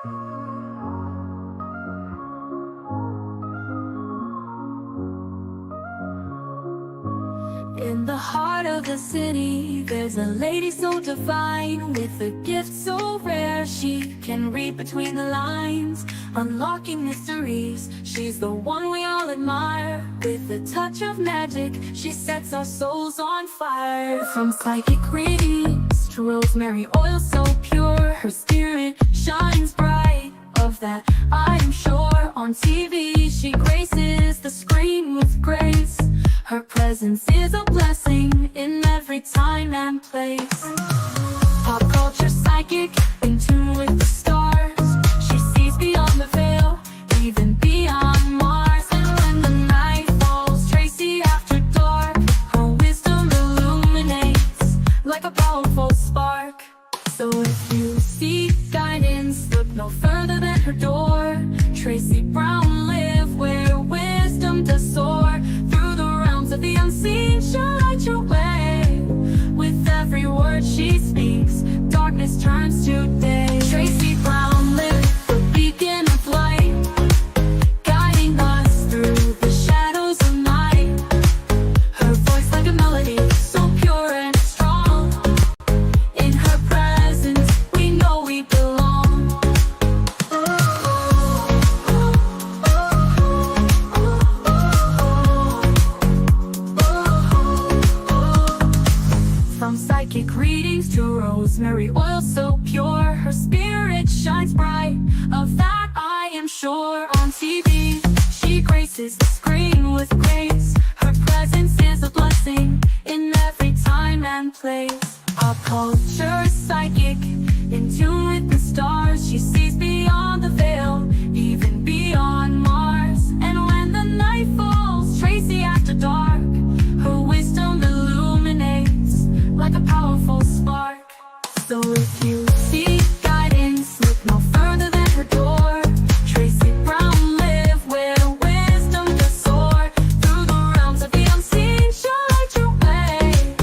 In the heart of the city, there's a lady so divine, with a gift so rare she can read between the lines, unlocking mysteries. She's the one we all admire. With a touch of magic, she sets our souls on fire. From psychic readings to rosemary oil so pure, her spirit shines bright. Of that I am sure. On TV she graces the screen with grace. Her presence is a blessing in every time and place. Pop culture psychic, in tune with the stars. She sees beyond the veil, even beyond Mars. And when the night falls, Tracy after dark, her wisdom illuminates like a powerful spark. So if you seek guidance, look no further than her door. Tracy Brown live where wisdom does soar. Through the realms of the unseen, she'll light your way. With every word she speaks, darkness turns to day. Tracy Brown live, the beacon of light, guiding us through the shadows of night. Her voice like a melody, so pure and strong. In her presence, we know we belong. From psychic readings to rosemary oil so pure, her spirit shines bright. Of that I am sure. On TV, she graces the screen with grace. Her presence is a blessing in every time and place. Pop culture psychic, in tune with the stars. She sees beyond the veil, even beyond Mars. And when the night falls, Tracy after dark, her wisdom illuminates like a powerful spark. So if you seek guidance, look no further than her door. Tracy Brown live where wisdom does soar. Through the realms of the unseen, she'll light your way.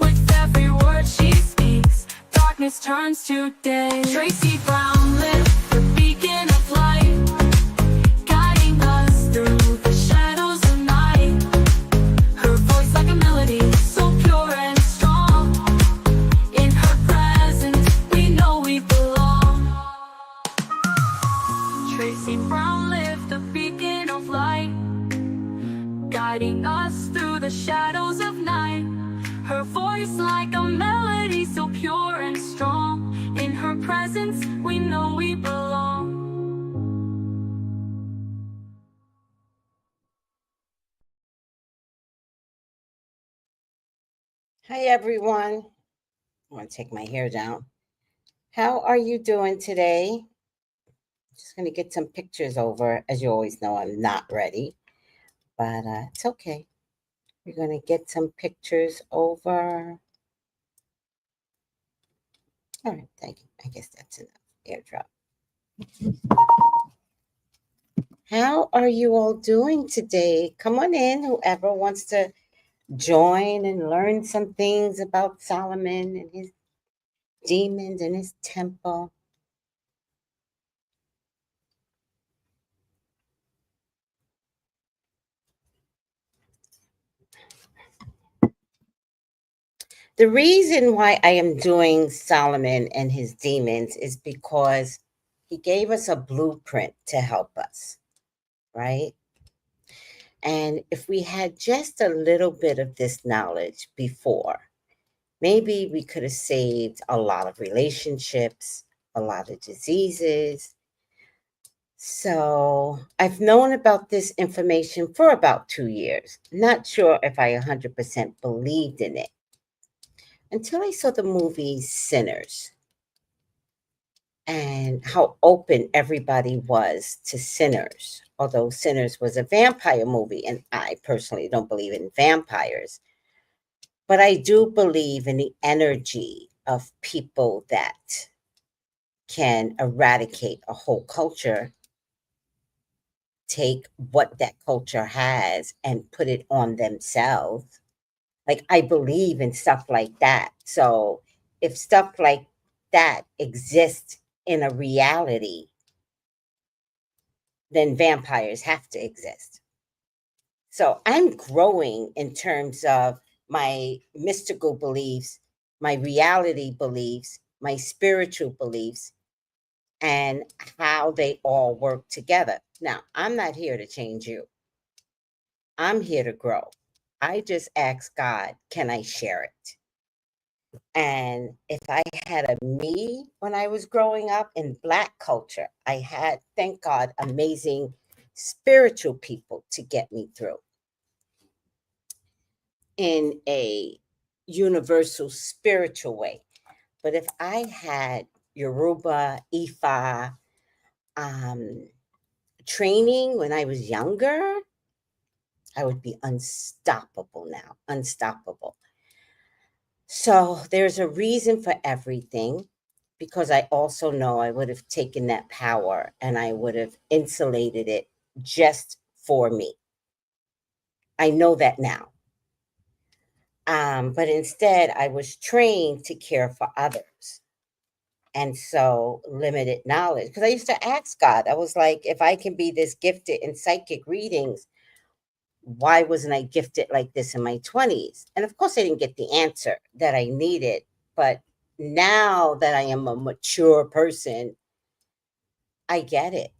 With every word she speaks, darkness turns to day. Tracy Brown live, the beacon of light, guiding us through the shadows of night. Her voice like a melody, so pure and strong. In her presence, we know we belong. Tracy Brown live, the beacon of light, guiding us through the shadows of night. Her voice like a melody, so pure and strong. In her presence, we know we belong. Hi, everyone. I want to take my hair down. How are you doing today? Just going to get some pictures over. As you always know, I'm not ready, but it's okay. We're going to get some pictures over. All right, thank you. I guess that's enough. Airdrop. How are you all doing today? Come on in, whoever wants to join and learn some things about Solomon and his demons and his temple. The reason why I am doing Solomon and his demons is because he gave us a blueprint to help us, right? And if we had just a little bit of this knowledge before, maybe we could have saved a lot of relationships, a lot of diseases. So I've known about this information for about 2 years. Not sure if I 100% believed in it until I saw the movie Sinners and how open everybody was to Sinners. Although Sinners was a vampire movie, and I personally don't believe in vampires, but I do believe in the energy of people that can eradicate a whole culture, take what that culture has and put it on themselves. Like, I believe in stuff like that. So if stuff like that exists in a reality, then vampires have to exist. So I'm growing in terms of my mystical beliefs, my reality beliefs, my spiritual beliefs, and how they all work together. Now, I'm not here to change you. I'm here to grow. I just ask God, can I share it? And if I had a me when I was growing up in Black culture, I had, thank God, amazing spiritual people to get me through in a universal spiritual way. But if I had Yoruba, Ifa training when I was younger, I would be unstoppable now, unstoppable. So there's a reason for everything, because I also know I would have taken that power and I would have insulated it just for me. I know that now. But instead, I was trained to care for others. And so limited knowledge. Because I used to ask God, I was like, if I can be this gifted in psychic readings, why wasn't I gifted like this in my 20s? And of course, I didn't get the answer that I needed. But now that I am a mature person, I get it.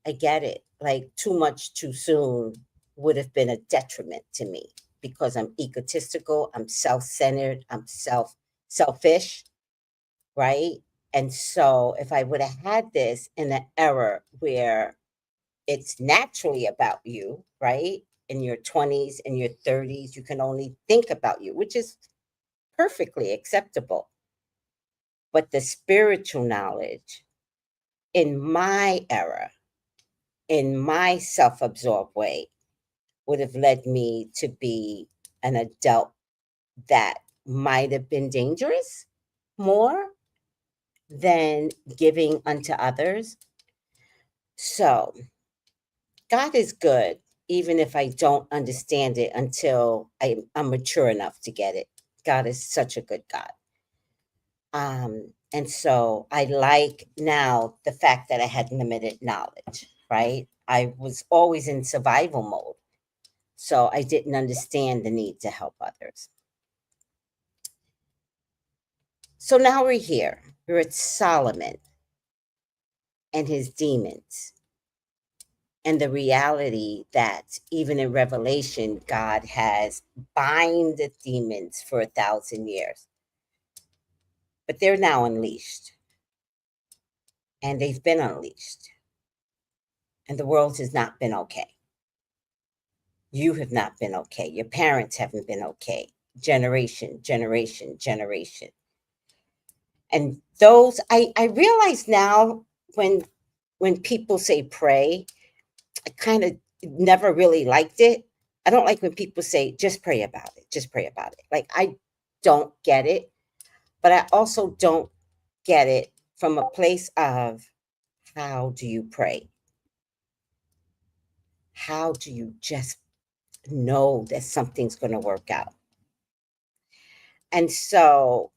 I get it. Like too much too soon would have been a detriment to me because I'm egotistical, I'm self-centered, I'm selfish, right? And so if I would have had this in an era where it's naturally about you, right? In your 20s, in your 30s, you can only think about you, which is perfectly acceptable. But the spiritual knowledge in my era, in my self absorbed way, would have led me to be an adult that might have been dangerous more than giving unto others. So, God is good, even if I don't understand it until I'm mature enough to get it. God is such a good God. And so I like now the fact that I had limited knowledge, right? I was always in survival mode. So I didn't understand the need to help others. So now we're here. We're at Solomon and his demons, and the reality that even in Revelation, God has bind the demons for 1,000 years. But they're now unleashed. And they've been unleashed. And the world has not been okay. You have not been okay. Your parents haven't been okay. Generation, generation, generation. And those, I realize now when people say pray, I kind of never really liked it. I don't like when people say, just pray about it, just pray about it. Like, I don't get it, but I also don't get it from a place of how do you pray? How do you just know that something's going to work out? And so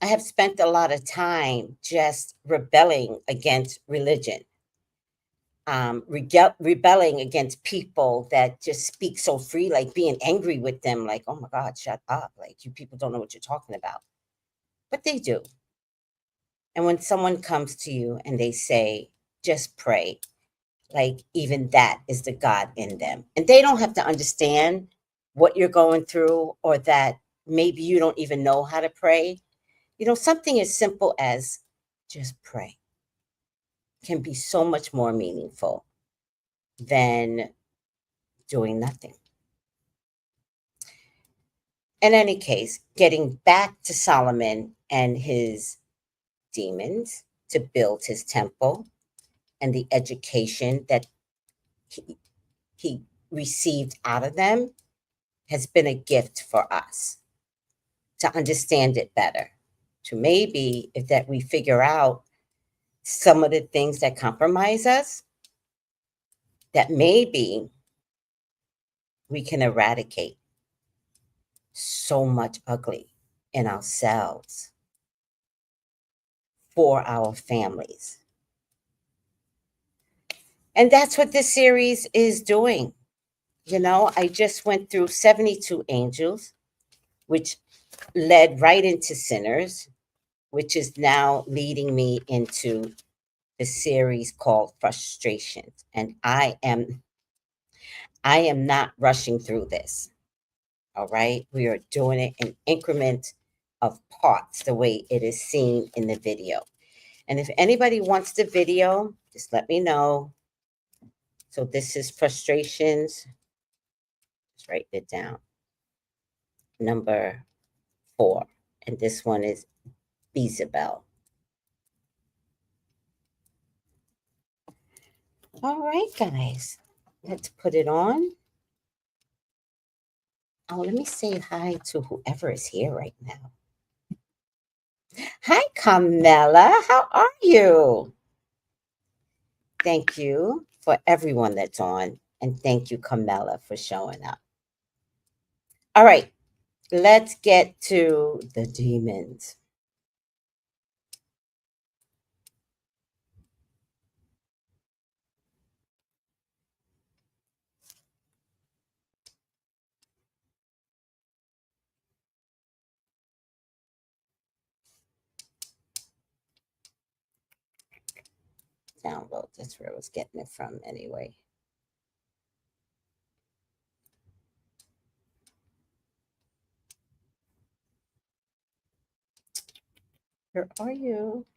I have spent a lot of time just rebelling against religion, rebelling against people that just speak so free, like being angry with them, like, oh my God, shut up. Like, you people don't know what you're talking about. But they do. And when someone comes to you and they say, just pray, like, even that is the God in them. And they don't have to understand what you're going through, or that maybe you don't even know how to pray. You know, something as simple as just pray can be so much more meaningful than doing nothing. In any case, getting back to Solomon and his demons to build his temple and the education that he received out of them has been a gift for us to understand it better. To maybe, if that we figure out some of the things that compromise us, that maybe we can eradicate so much ugly in ourselves for our families, And that's what this series is doing. You know, I just went through 72 angels, which led right into sinners, which is now leading me into the series called Frustrations. And I am not rushing through this. All right. We are doing it in increments of parts, the way it is seen in the video. And if anybody wants the video, just let me know. So this is Frustrations. Let's write it down. Number 4. And this one is Beelzebub. All right, guys. Let's put it on. Oh, let me say hi to whoever is here right now. Hi, Carmela. How are you? Thank you for everyone that's on. And thank you, Carmela, for showing up. All right, let's get to the demons. Download. That's where I was getting it from anyway. Where are you?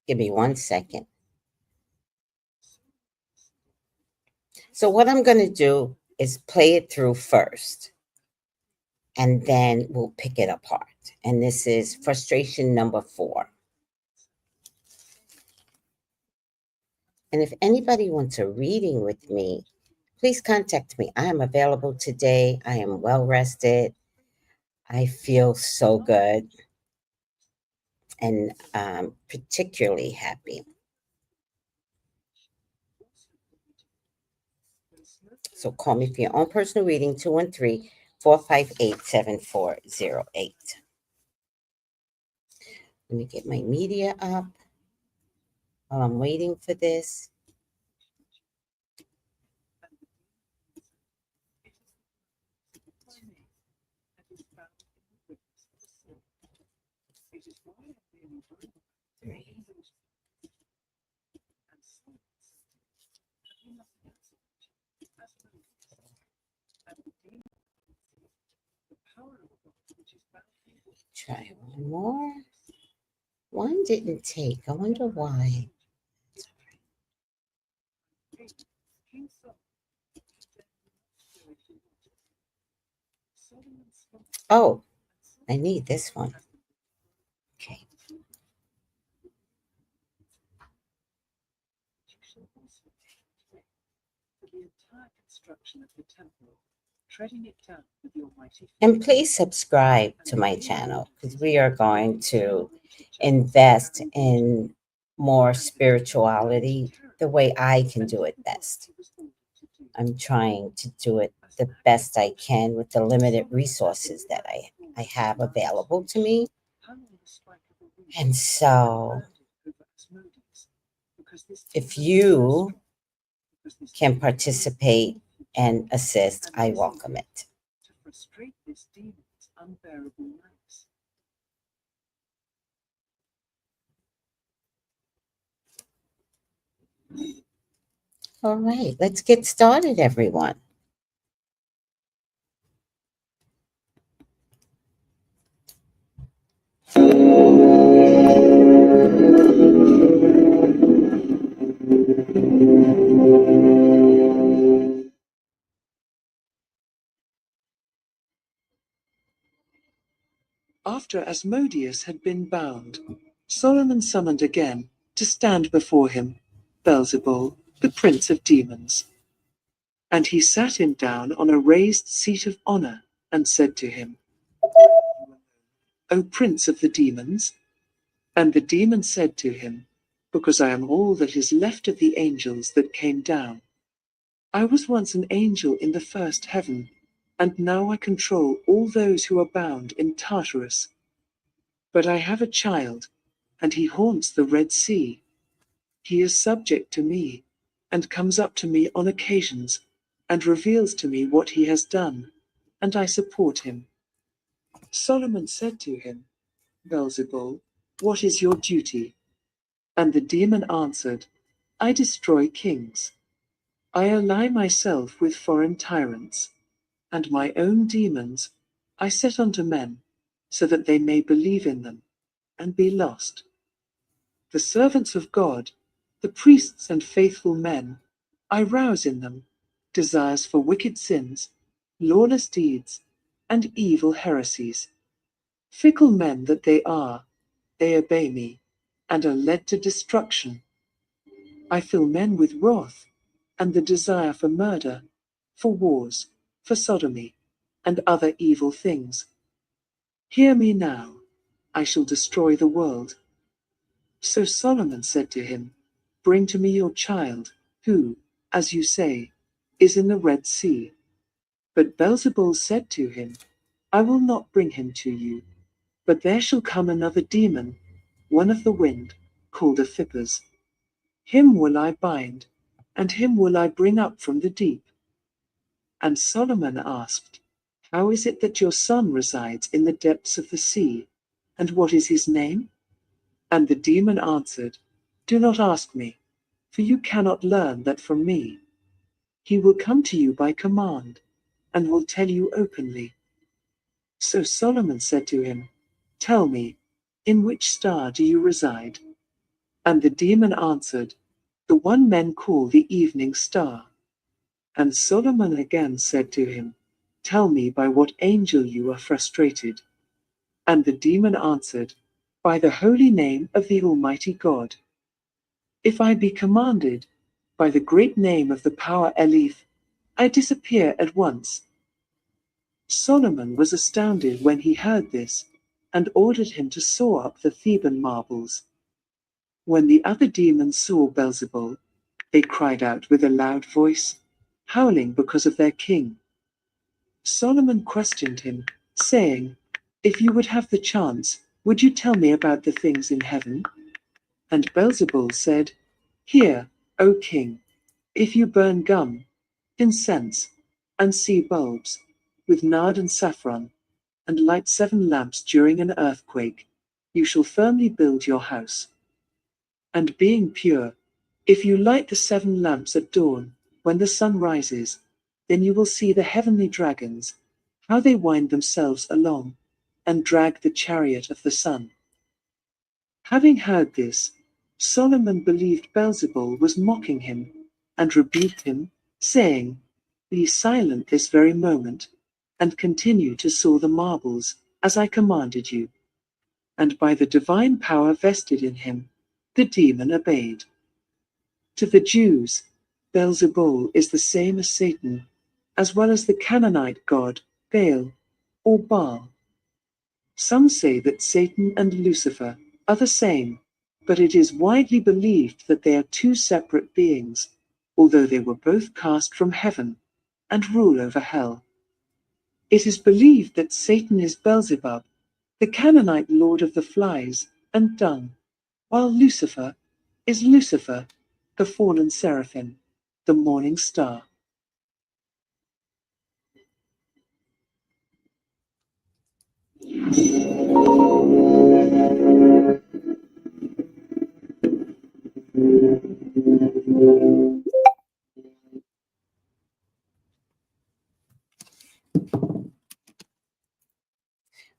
Give me 1 second. So what I'm going to do is play it through first, and then we'll pick it apart. And this is frustration number 4. And if anybody wants a reading with me, please contact me. I am available today. I am well rested. I feel so good and particularly happy. So call me for your own personal reading, 213-458-7408. Let me get my media up while I'm waiting for this. Try one more. One didn't take. I wonder why. Oh, I need this one. Okay. And please subscribe to my channel because we are going to invest in more spirituality the way I can do it best. I'm trying to do it the best I can with the limited resources that I have available to me. And so, if you can participate and assist, I welcome it. All right, let's get started, everyone. After Asmodeus had been bound, Solomon summoned again to stand before him Beelzebub, the prince of demons. And he sat him down on a raised seat of honor and said to him, O prince of the demons? And the demon said to him, Because I am all that is left of the angels that came down. I was once an angel in the first heaven, and now I control all those who are bound in Tartarus. But I have a child, and he haunts the Red Sea. He is subject to me, and comes up to me on occasions, and reveals to me what he has done, and I support him. Solomon said to him, Beelzebul, what is your duty? And the demon answered, I destroy kings. I ally myself with foreign tyrants, and my own demons I set unto men, so that they may believe in them, and be lost. The servants of God, the priests and faithful men, I rouse in them desires for wicked sins, lawless deeds, and evil heresies. Fickle men that they are, they obey me, and are led to destruction. I fill men with wrath, and the desire for murder, for wars, for sodomy, and other evil things. Hear me now, I shall destroy the world. So Solomon said to him, Bring to me your child, who, as you say, is in the Red Sea. But Beelzebul said to him, I will not bring him to you, but there shall come another demon, one of the wind, called Aphippas. Him will I bind, and him will I bring up from the deep. And Solomon asked, How is it that your son resides in the depths of the sea, and what is his name? And the demon answered, Do not ask me, for you cannot learn that from me. He will come to you by command, and will tell you openly. So Solomon said to him, Tell me, in which star do you reside? And the demon answered, The one men call the evening star. And Solomon again said to him, Tell me by what angel you are frustrated. And the demon answered, By the holy name of the Almighty God. If I be commanded, by the great name of the power Elif, I disappear at once. Solomon was astounded when he heard this, and ordered him to saw up the Theban marbles. When the other demons saw Beelzebul, they cried out with a loud voice, howling because of their king. Solomon questioned him, saying, If you would have the chance, would you tell me about the things in heaven? And Beelzebul said, Hear, O king, if you burn gum, incense, and sea bulbs, with nard and saffron, and light 7 lamps during an earthquake, you shall firmly build your house. And being pure, if you light the 7 lamps at dawn, when the sun rises, then you will see the heavenly dragons, how they wind themselves along, and drag the chariot of the sun. Having heard this, Solomon believed Beelzebul was mocking him, and rebuked him, saying, Be silent this very moment, and continue to saw the marbles, as I commanded you. And by the divine power vested in him, the demon obeyed. To the Jews, Beelzebul is the same as Satan, as well as the Canaanite god, Baal, or Baal. Some say that Satan and Lucifer are the same, but it is widely believed that they are 2 separate beings, although they were both cast from heaven and rule over hell. It is believed that Satan is Beelzebub, the Canaanite lord of the flies and dung, while Lucifer is Lucifer, the fallen seraphim, the morning star.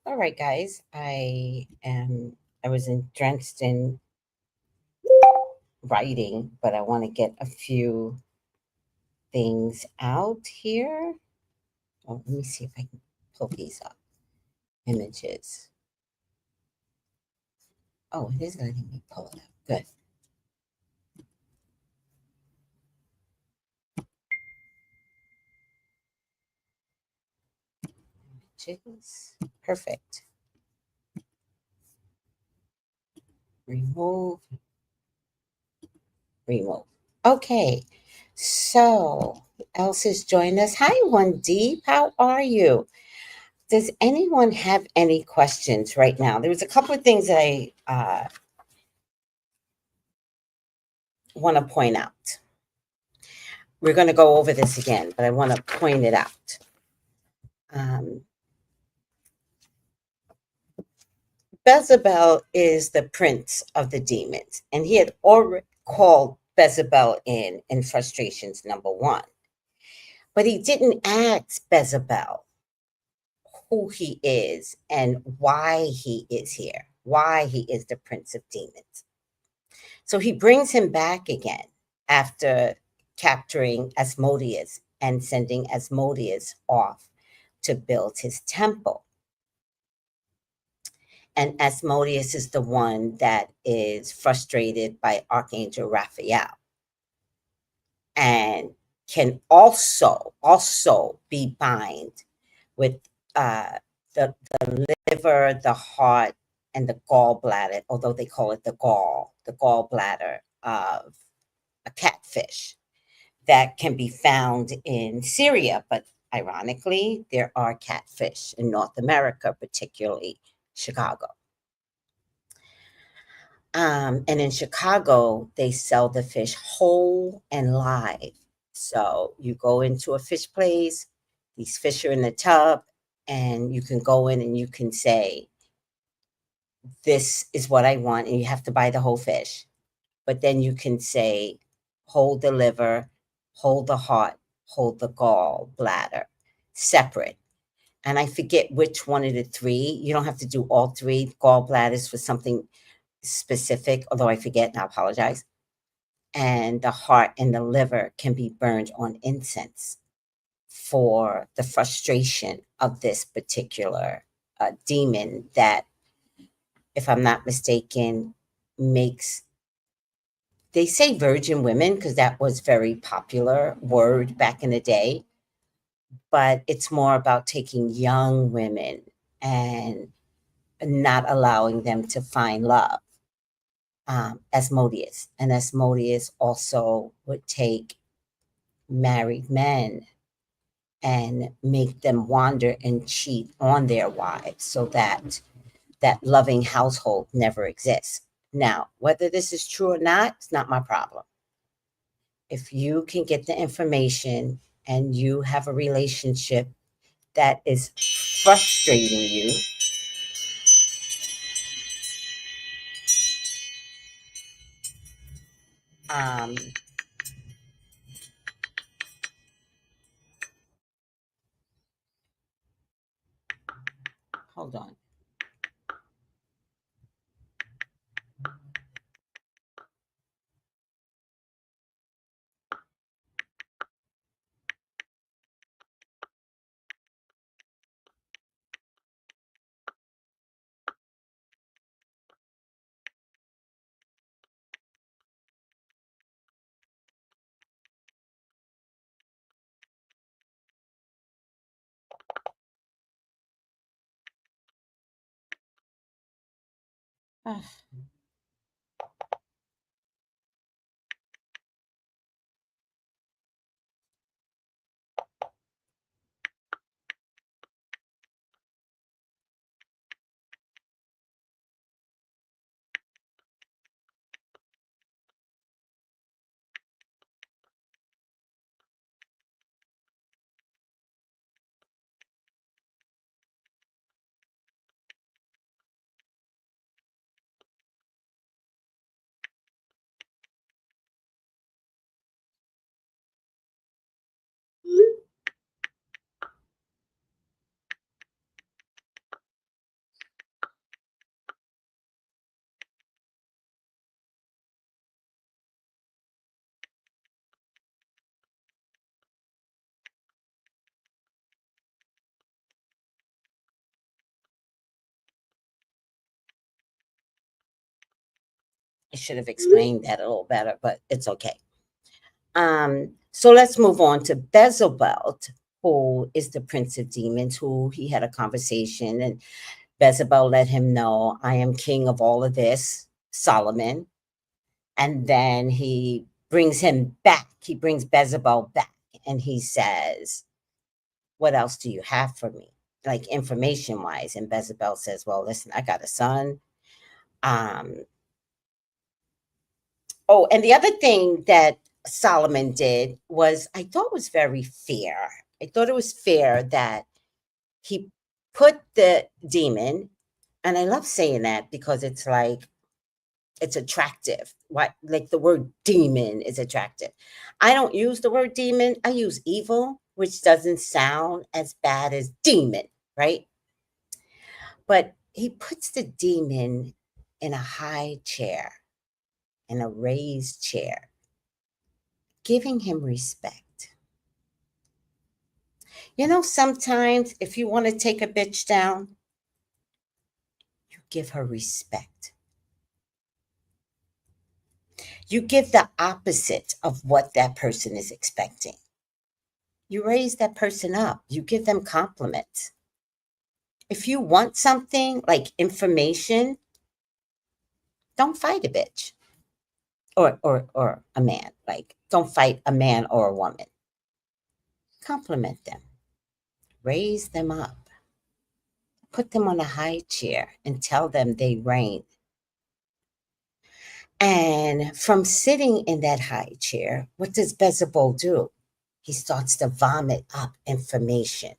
All right, guys. I was drenched in writing, but I want to get a few things out here. Oh, let me see if I can pull these up. Images. Oh, it is letting me pull it up. Good. Images. Perfect. Remove. Remove. Okay. So, who else has joined us? Hi, One Deep. How are you? Does anyone have any questions right now? There was a couple of things that I want to point out. We're going to go over this again, but I want to point it out. Um, Beelzebub is the prince of the demons, and he had already called Beelzebub in frustrations number one. But he didn't ask Beelzebub who he is and why he is here, why he is the prince of demons. So he brings him back again after capturing Asmodeus and sending Asmodeus off to build his temple. And Asmodeus is the one that is frustrated by Archangel Raphael and can also be bind with uh, the liver, the heart, and the gallbladder, although they call it the gallbladder of a catfish that can be found in Syria. But ironically, there are catfish in North America, particularly Chicago. And in Chicago, they sell the fish whole and live. So you go into a fish place, these fish are in the tub, and you can go in and you can say, this is what I want. And you have to buy the whole fish. But then you can say, hold the liver, hold the heart, hold the gall bladder separate. And I forget which one of the three. You don't have to do all three gallbladders for something specific, although I forget and I apologize. And the heart and the liver can be burned on incense for the frustration of this particular demon that, if I'm not mistaken, makes, they say virgin women because that was very popular word back in the day, but it's more about taking young women and not allowing them to find love. Asmodeus. And Asmodeus also would take married men and make them wander and cheat on their wives so that that loving household never exists. Now, whether this is true or not, it's not my problem. If you can get the information and you have a relationship that is frustrating you, um, hold on. Ah, I should have explained that a little better, but it's okay. So let's move on to Beelzebub, who is the prince of demons, who he had a conversation, and Beelzebub let him know, I am king of all of this, Solomon. And then he brings him back. He brings Beelzebub back, and he says, what else do you have for me? Like information wise. And Beelzebub says, well, listen, I got a son. Oh, and the other thing that Solomon did was I thought was very fair. I thought it was fair that he put the demon, and I love saying that because it's like it's attractive. What, like the word demon is attractive. I don't use the word demon. I use evil, which doesn't sound as bad as demon, right? But he puts the demon in a high chair, in a raised chair, giving him respect. You know, sometimes if you want to take a bitch down, you give her respect. You give the opposite of what that person is expecting. You raise that person up. You give them compliments. If you want something like information, don't fight a bitch or a man. Like, don't fight a man or a woman. Compliment them. Raise them up. Put them on a high chair and tell them they reign. And from sitting in that high chair, what does Beelzebub do? He starts to vomit up information.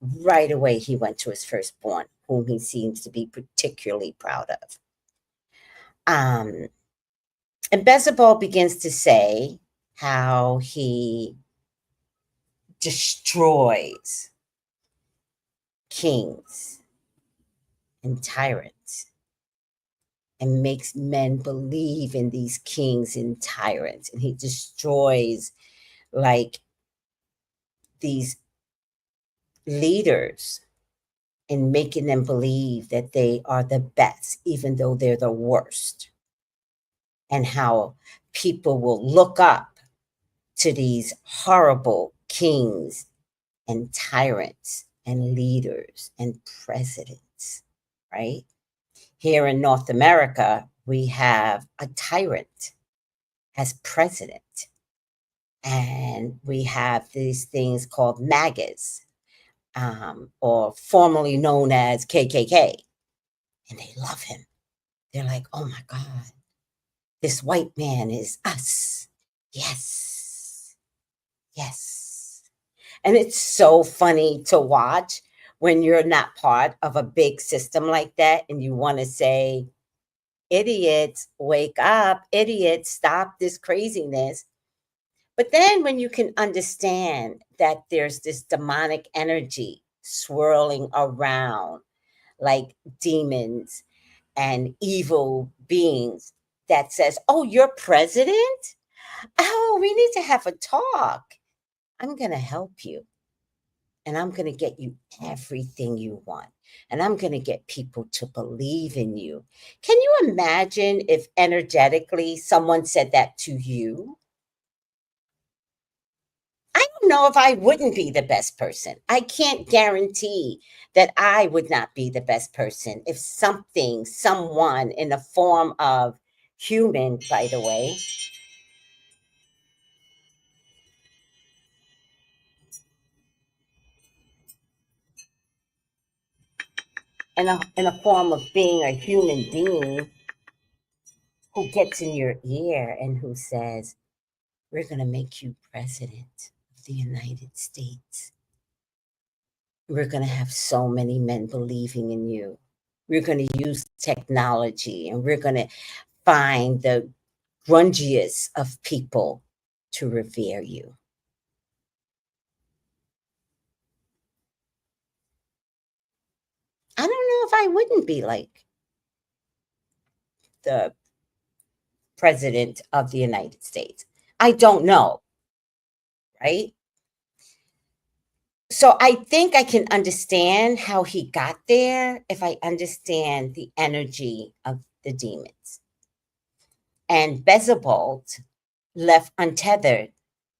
Right away, he went to his firstborn, whom he seems to be particularly proud of. And Beelzebub begins to say how he destroys kings and tyrants and makes men believe in these kings and tyrants. And he destroys like these leaders and making them believe that they are the best, even though they're the worst. And how people will look up to these horrible kings and tyrants and leaders and presidents, right? Here in North America, we have a tyrant as president. And we have these things called MAGAs, or formerly known as KKK. And they love him. They're like, oh my God, this white man is us. Yes. Yes. And it's so funny to watch when you're not part of a big system like that and you want to say, idiots, wake up, idiots, stop this craziness. But then when you can understand that there's this demonic energy swirling around like demons and evil beings that says, oh, you're president? Oh, we need to have a talk. I'm going to help you. And I'm going to get you everything you want. And I'm going to get people to believe in you. Can you imagine if energetically someone said that to you? I don't know if I wouldn't be the best person. I can't guarantee that I would not be the best person if something, someone in the form of human, by the way, in a form of being a human being who gets in your ear and who says, we're going to make you president of the United States. We're going to have so many men believing in you. We're going to use technology and we're going to find the grungiest of people to revere you. I don't know if I wouldn't be like the president of the United States. I don't know, right? So I think I can understand how he got there if I understand the energy of the demons. And Beelzebub, left untethered,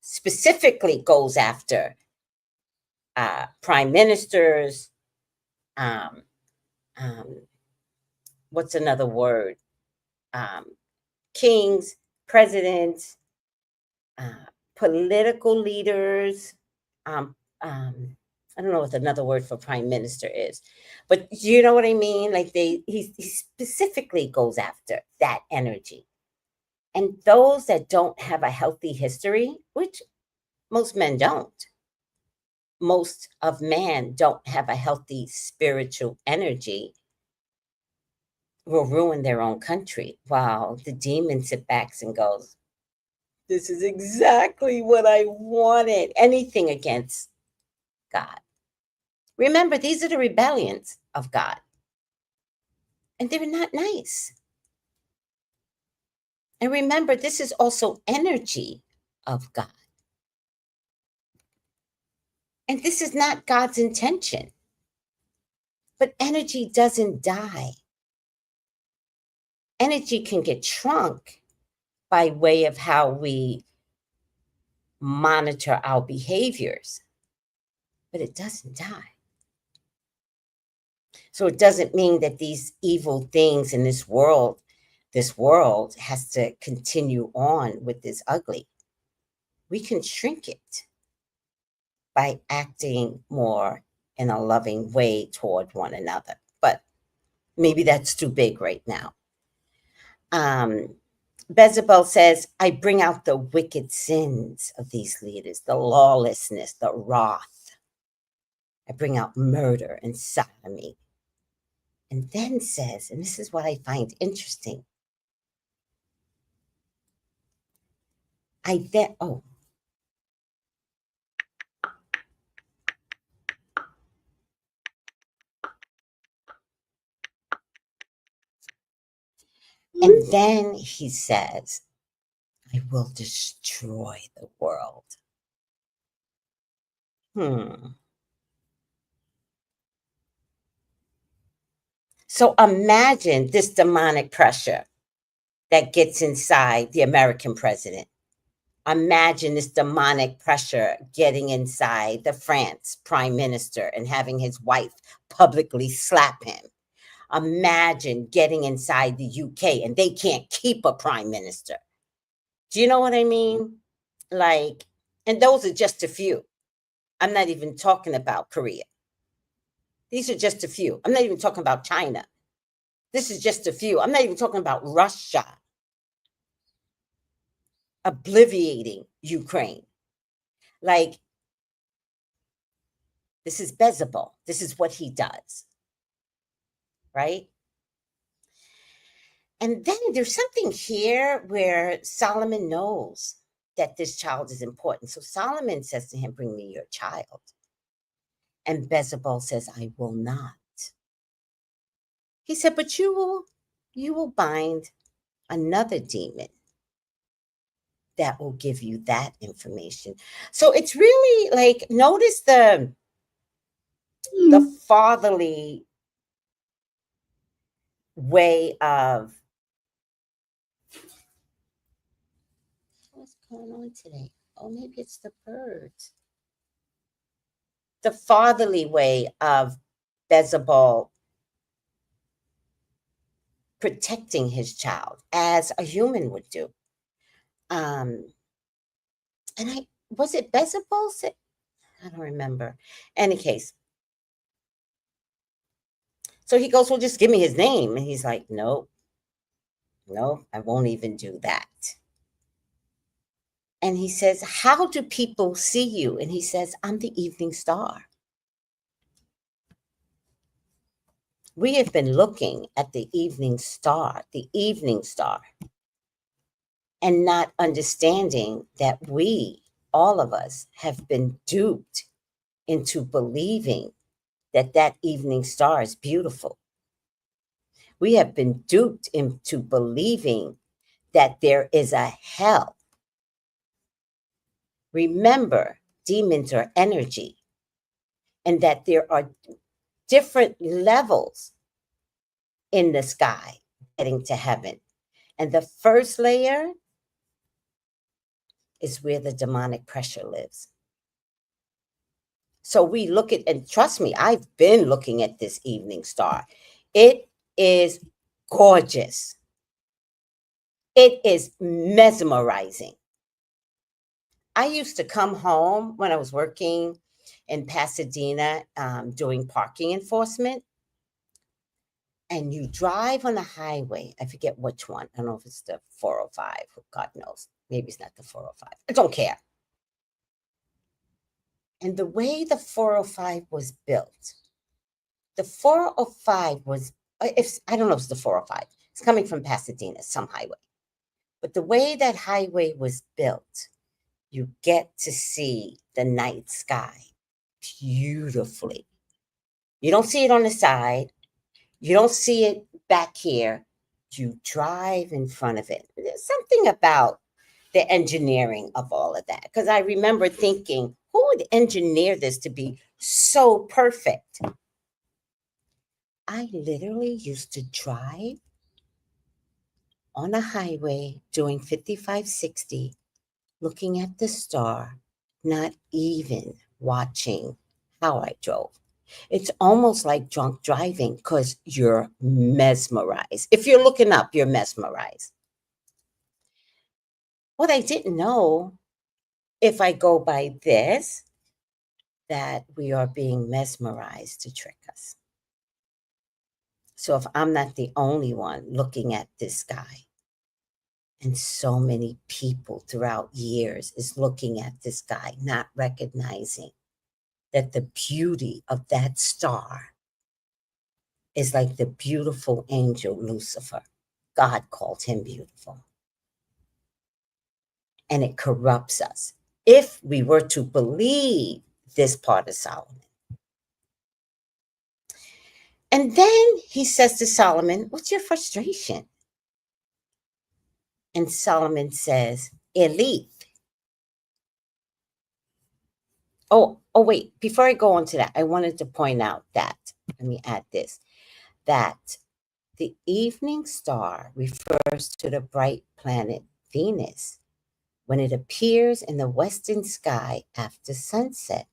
specifically goes after prime ministers, um, um, what's another word? Um, Kings, presidents, uh, political leaders. Um, um, I don't know what another word for prime minister is, but you know what I mean? Like he specifically goes after that energy. And those that don't have a healthy history, which most men don't, most of man don't have a healthy spiritual energy, will ruin their own country. While the demon sits back and goes, this is exactly what I wanted. Anything against God. Remember, these are the rebellions of God, and they're not nice. And remember, this is also energy of God. And this is not God's intention. But energy doesn't die. Energy can get shrunk by way of how we monitor our behaviors, but it doesn't die. So it doesn't mean that these evil things in this world has to continue on with this ugly. We can shrink it by acting more in a loving way toward one another. But maybe that's too big right now. Beelzebub says, I bring out the wicked sins of these leaders, the lawlessness, the wrath. I bring out murder and sodomy. And then says, and this is what I find interesting. Oh. And then he says, I will destroy the world. So imagine this demonic pressure that gets inside the American president. Imagine this demonic pressure getting inside the France prime minister and having his wife publicly slap him. Imagine getting inside the UK and they can't keep a prime minister. Do you know what I mean? Like, and those are just a few. I'm not even talking about Korea. These are just a few. I'm not even talking about China. This is just a few. I'm not even talking about Russia obliviating Ukraine. Like, this is Beelzebub. This is what he does. Right? And then there's something here where Solomon knows that this child is important. So Solomon says to him, bring me your child. And Beelzebub says, I will not. He said, but you will bind another demon that will give you that information. So it's really like, notice the fatherly way of, what's going on today? Oh, maybe it's the birds. The fatherly way of Beelzebub protecting his child as a human would do. And was it Beelzebub? I don't remember. Any case. So he goes, well, just give me his name. And he's like, no, I won't even do that. And he says, how do people see you? And he says, I'm the evening star. We have been looking at the evening star, and not understanding that we, all of us, have been duped into believing that that evening star is beautiful. We have been duped into believing that there is a hell. Remember, demons are energy, and that there are different levels in the sky getting to heaven. And the first layer is where the demonic pressure lives. So we look at, and trust me, I've been looking at this evening star. It is gorgeous. It is mesmerizing. I used to come home when I was working in Pasadena doing parking enforcement, and you drive on the highway. I forget which one. I don't know if it's the 405. God knows. Maybe it's not the 405. I don't care. And the way the 405 was built, the 405 was, if I don't know if it's the 405. It's coming from Pasadena, some highway. But the way that highway was built, you get to see the night sky beautifully. You don't see it on the side. You don't see it back here. You drive in front of it. There's something about the engineering of all of that. Because I remember thinking, who would engineer this to be so perfect? I literally used to drive on a highway doing 55, 60, looking at the star, not even watching how I drove. It's almost like drunk driving because you're mesmerized. If you're looking up, you're mesmerized. What I didn't know, if I go by this, that we are being mesmerized to trick us. So if I'm not the only one looking at this sky, and so many people throughout years is looking at this sky, not recognizing that the beauty of that star is like the beautiful angel Lucifer. God called him beautiful. And it corrupts us if we were to believe this part of Solomon. And then he says to Solomon, what's your frustration? And Solomon says, elite. Oh, wait, before I go on to that, I wanted to point out that, let me add this, that the evening star refers to the bright planet Venus when it appears in the western sky after sunset.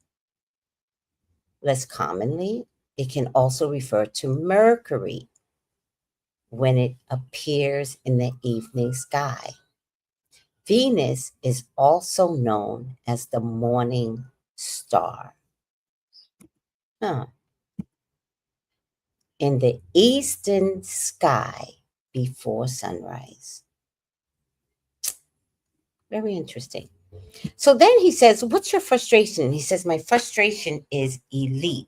Less commonly, it can also refer to Mercury when it appears in the evening sky. Venus is also known as the morning star. In the eastern sky before sunrise. Very interesting. So then he says, what's your frustration? He says, my frustration is elite.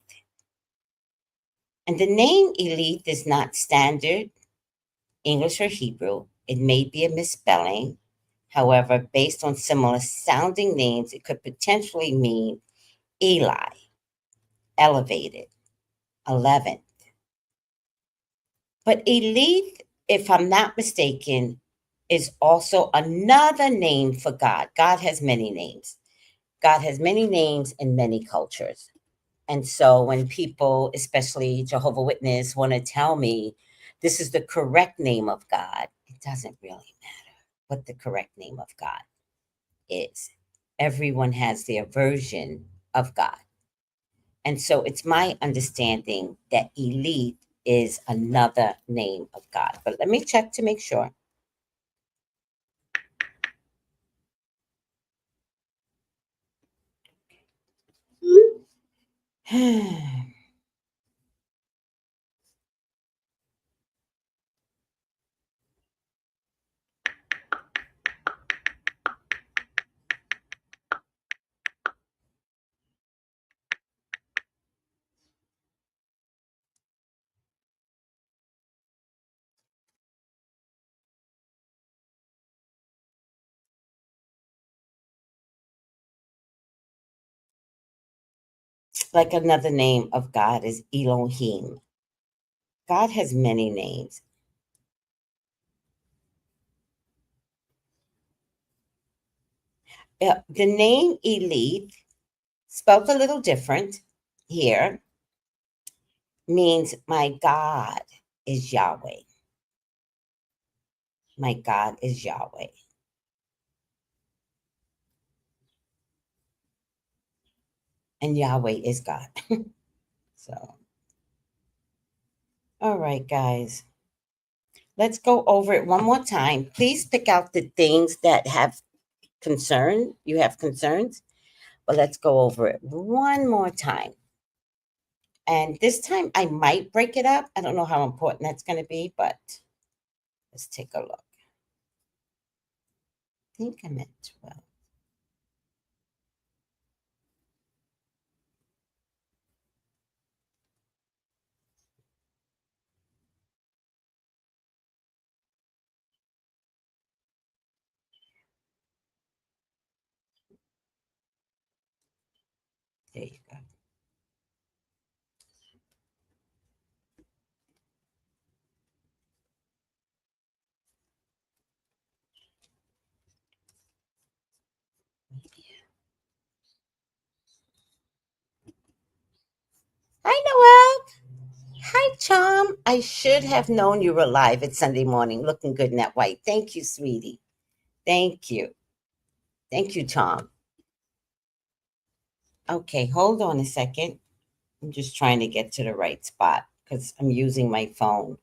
And the name elite is not standard English or Hebrew. It may be a misspelling. However, based on similar sounding names, it could potentially mean Eli, elevated, 11th. But elite, if I'm not mistaken, is also another name for God. God has many names. God has many names in many cultures. And so when people, especially Jehovah's Witness, want to tell me this is the correct name of God, it doesn't really matter what the correct name of God is. Everyone has their version of God. And so it's my understanding that elite is another name of God. But let me check to make sure. Like another name of God is Elohim. God has many names. The name elite, spelled a little different here, means my God is Yahweh. My God is Yahweh. And Yahweh is God. So, all right, guys. Let's go over it one more time. Please pick out the things that have concern. You have concerns. But let's go over it one more time. And this time I might break it up. I don't know how important that's going to be, but let's take a look. I think I'm at 12. There you go. Hi, Noel. Hi, Charm. I should have known you were live at Sunday morning, looking good in that white. Thank you, sweetie. Thank you. Thank you, Tom. Okay, hold on a second. I'm just trying to get to the right spot because I'm using my phone.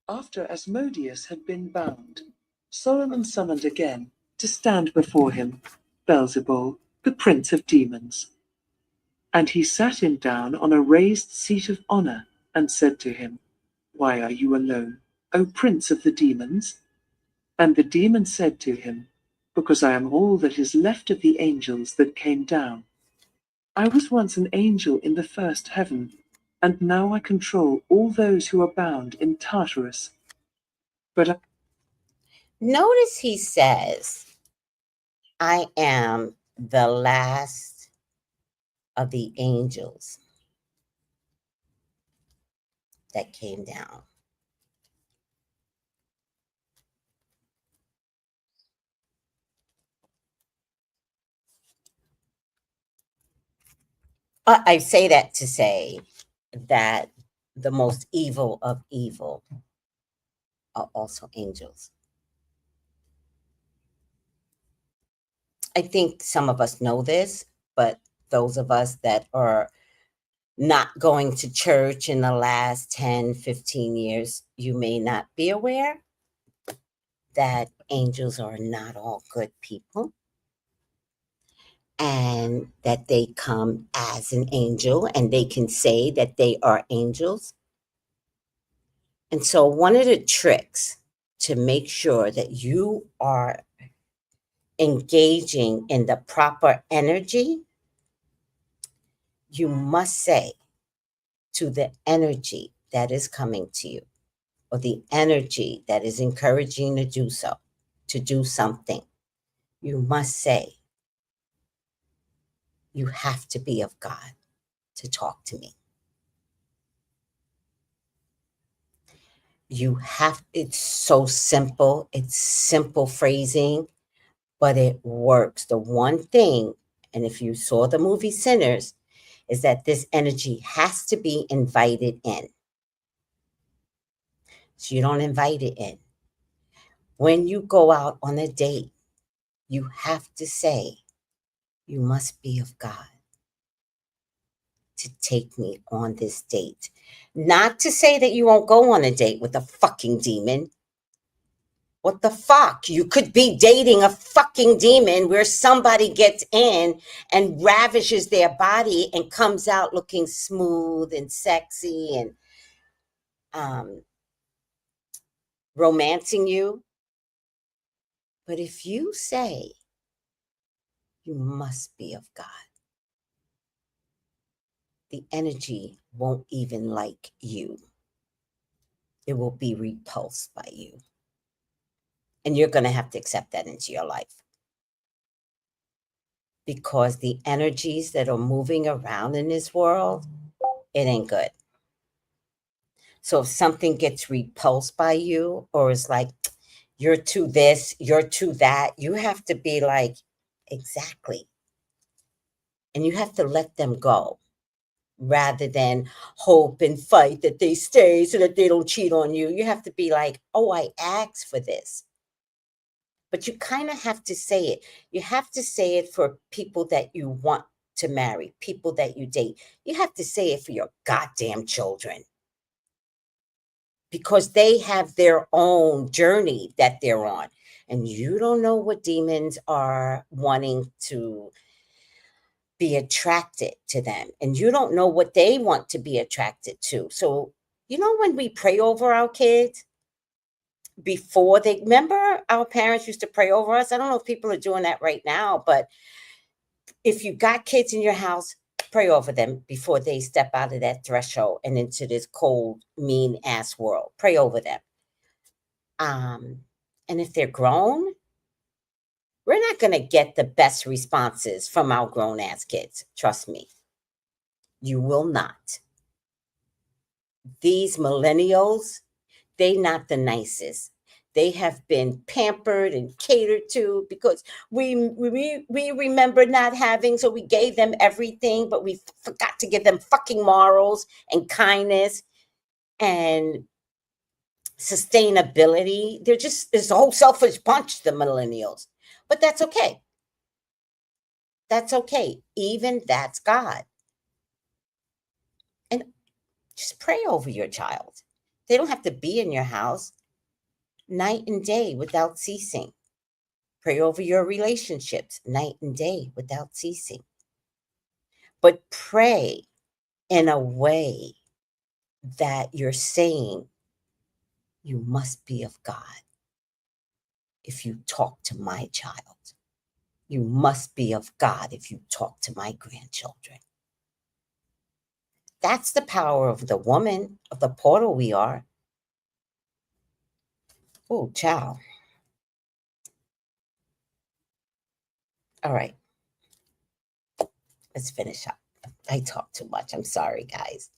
After Asmodeus had been bound, Solomon summoned again to stand before him Beelzebub, the prince of demons. And he sat him down on a raised seat of honor and said to him, Why are you alone, O prince of the demons? And the demon said to him, Because I am all that is left of the angels that came down. I was once an angel in the first heaven, and now I control all those who are bound in Tartarus. But Notice he says, I am the last of the angels that came down. I say that to say that the most evil of evil are also angels. I think some of us know this, but those of us that are not going to church in the last 10, 15 years, you may not be aware that angels are not all good people and that they come as an angel and they can say that they are angels. And so, one of the tricks to make sure that you are engaging in the proper energy, you must say to the energy that is coming to you, or the energy that is encouraging you to do so, to do something, you must say, you have to be of God to talk to me. You have, it's so simple. It's simple phrasing, but it works. The one thing, and if you saw the movie Sinners, is that this energy has to be invited in. So you don't invite it in. When you go out on a date, you have to say, you must be of God to take me on this date. Not to say that you won't go on a date with a fucking demon. What the fuck? You could be dating a fucking demon where somebody gets in and ravishes their body and comes out looking smooth and sexy and romancing you. But if you say, you must be of God, the energy won't even like you. It will be repulsed by you. And you're going to have to accept that into your life. Because the energies that are moving around in this world, it ain't good. So if something gets repulsed by you, or is like, you're too this, you're too that, you have to be like, exactly. And you have to let them go rather than hope and fight that they stay so that they don't cheat on you. You have to be like, oh, I asked for this. But you kind of have to say it. You have to say it for people that you want to marry, people that you date. You have to say it for your goddamn children. Because they have their own journey that they're on. And you don't know what demons are wanting to be attracted to them. And you don't know what they want to be attracted to. So, when we pray over our kids, before they, remember our parents used to pray over us? I don't know if people are doing that right now, but if you got kids in your house, pray over them before they step out of that threshold and into this cold, mean ass world. Pray over them. And if they're grown, we're not going to get the best responses from our grown ass kids. Trust me. You will not. These millennials, they not the nicest. They have been pampered and catered to because we remember not having, so we gave them everything, but we forgot to give them fucking morals and kindness and sustainability. They're just this whole selfish bunch, the millennials. But that's okay. That's okay. Even that's God. And just pray over your child. They don't have to be in your house night and day without ceasing. Pray over your relationships night and day without ceasing. But pray in a way that you're saying, you must be of God if you talk to my child. You must be of God if you talk to my grandchildren. That's the power of the woman, of the portal we are. Oh, child. All right. Let's finish up. I talk too much. I'm sorry, guys.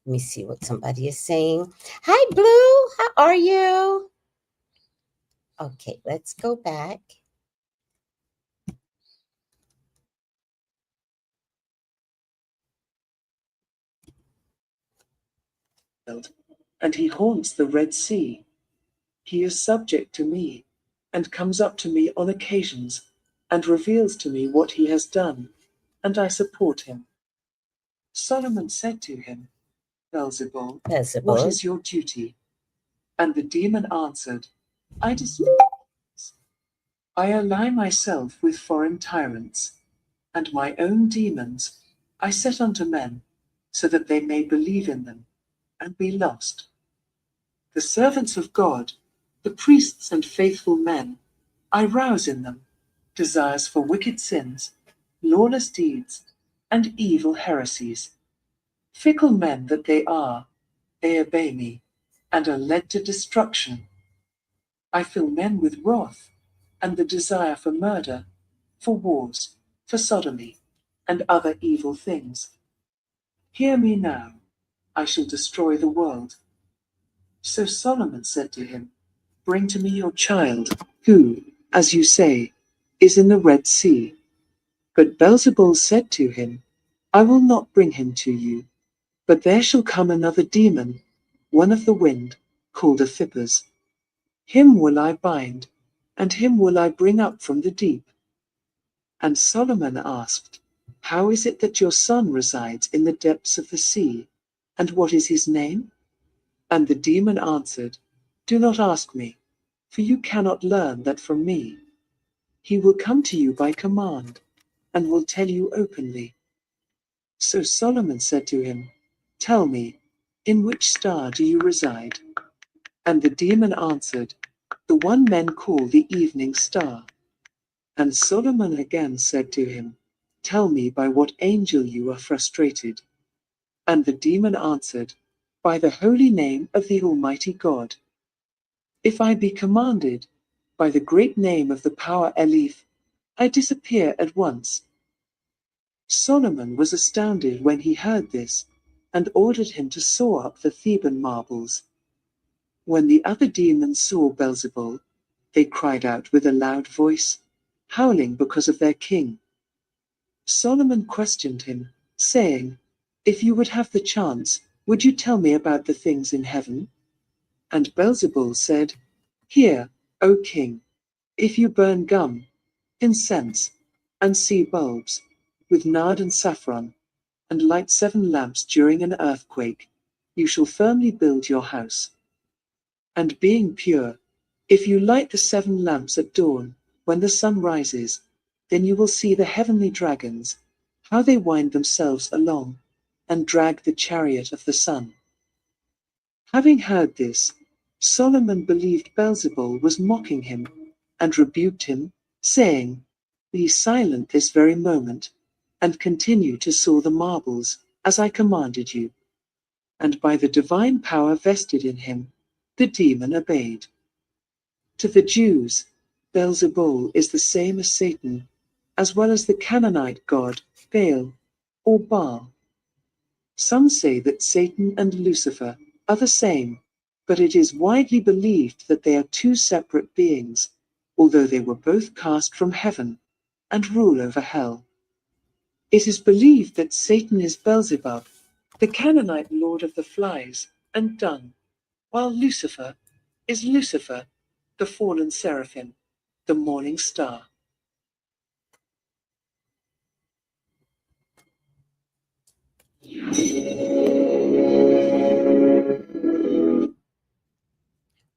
Let me see what somebody is saying. Hi, Blue. How are you? Okay, let's go back. And he haunts the Red Sea. He is subject to me, and comes up to me on occasions, and reveals to me what he has done, and I support him. Solomon said to him, Beelzebub, what is your duty? And the demon answered, I destroy. I ally myself with foreign tyrants, and my own demons I set unto men, so that they may believe in them, and be lost. The servants of God, the priests and faithful men, I rouse in them desires for wicked sins, lawless deeds, and evil heresies. Fickle men that they are, they obey me, and are led to destruction. I fill men with wrath, and the desire for murder, for wars, for sodomy, and other evil things. Hear me now, I shall destroy the world. So Solomon said to him, Bring to me your child, who, as you say, is in the Red Sea. But Beelzebul said to him, I will not bring him to you, but there shall come another demon, one of the wind, called Athippas. Him will I bind, and him will I bring up from the deep. And Solomon asked, How is it that your son resides in the depths of the sea, and what is his name? And the demon answered, Do not ask me, for you cannot learn that from me. He will come to you by command, and will tell you openly. So Solomon said to him, Tell me, in which star do you reside? And the demon answered, The one men call the evening star. And Solomon again said to him, Tell me by what angel you are frustrated, And the demon answered, By the holy name of the Almighty God. If I be commanded, by the great name of the power Elif, I disappear at once. Solomon was astounded when he heard this, and ordered him to saw up the Theban marbles. When the other demons saw Beelzebul, they cried out with a loud voice, howling because of their king. Solomon questioned him, saying, If you would have the chance, would you tell me about the things in heaven? And Beelzebul said, Hear, O king, if you burn gum, incense, and sea bulbs, with nard and saffron, and light 7 lamps during an earthquake, you shall firmly build your house. And being pure, if you light the 7 lamps at dawn, when the sun rises, then you will see the heavenly dragons, how they wind themselves along, and drag the chariot of the sun. Having heard this, Solomon believed Beelzebul was mocking him, and rebuked him, saying, Be silent this very moment, and continue to saw the marbles, as I commanded you. And by the divine power vested in him, the demon obeyed. To the Jews, Beelzebul is the same as Satan, as well as the Canaanite god Baal or Baal. Some say that Satan and Lucifer are the same, but it is widely believed that they are 2 separate beings, although they were both cast from heaven and rule over hell. It is believed that Satan is Beelzebub, the Canaanite lord of the flies and dung, while Lucifer is Lucifer, the fallen seraphim, the morning star.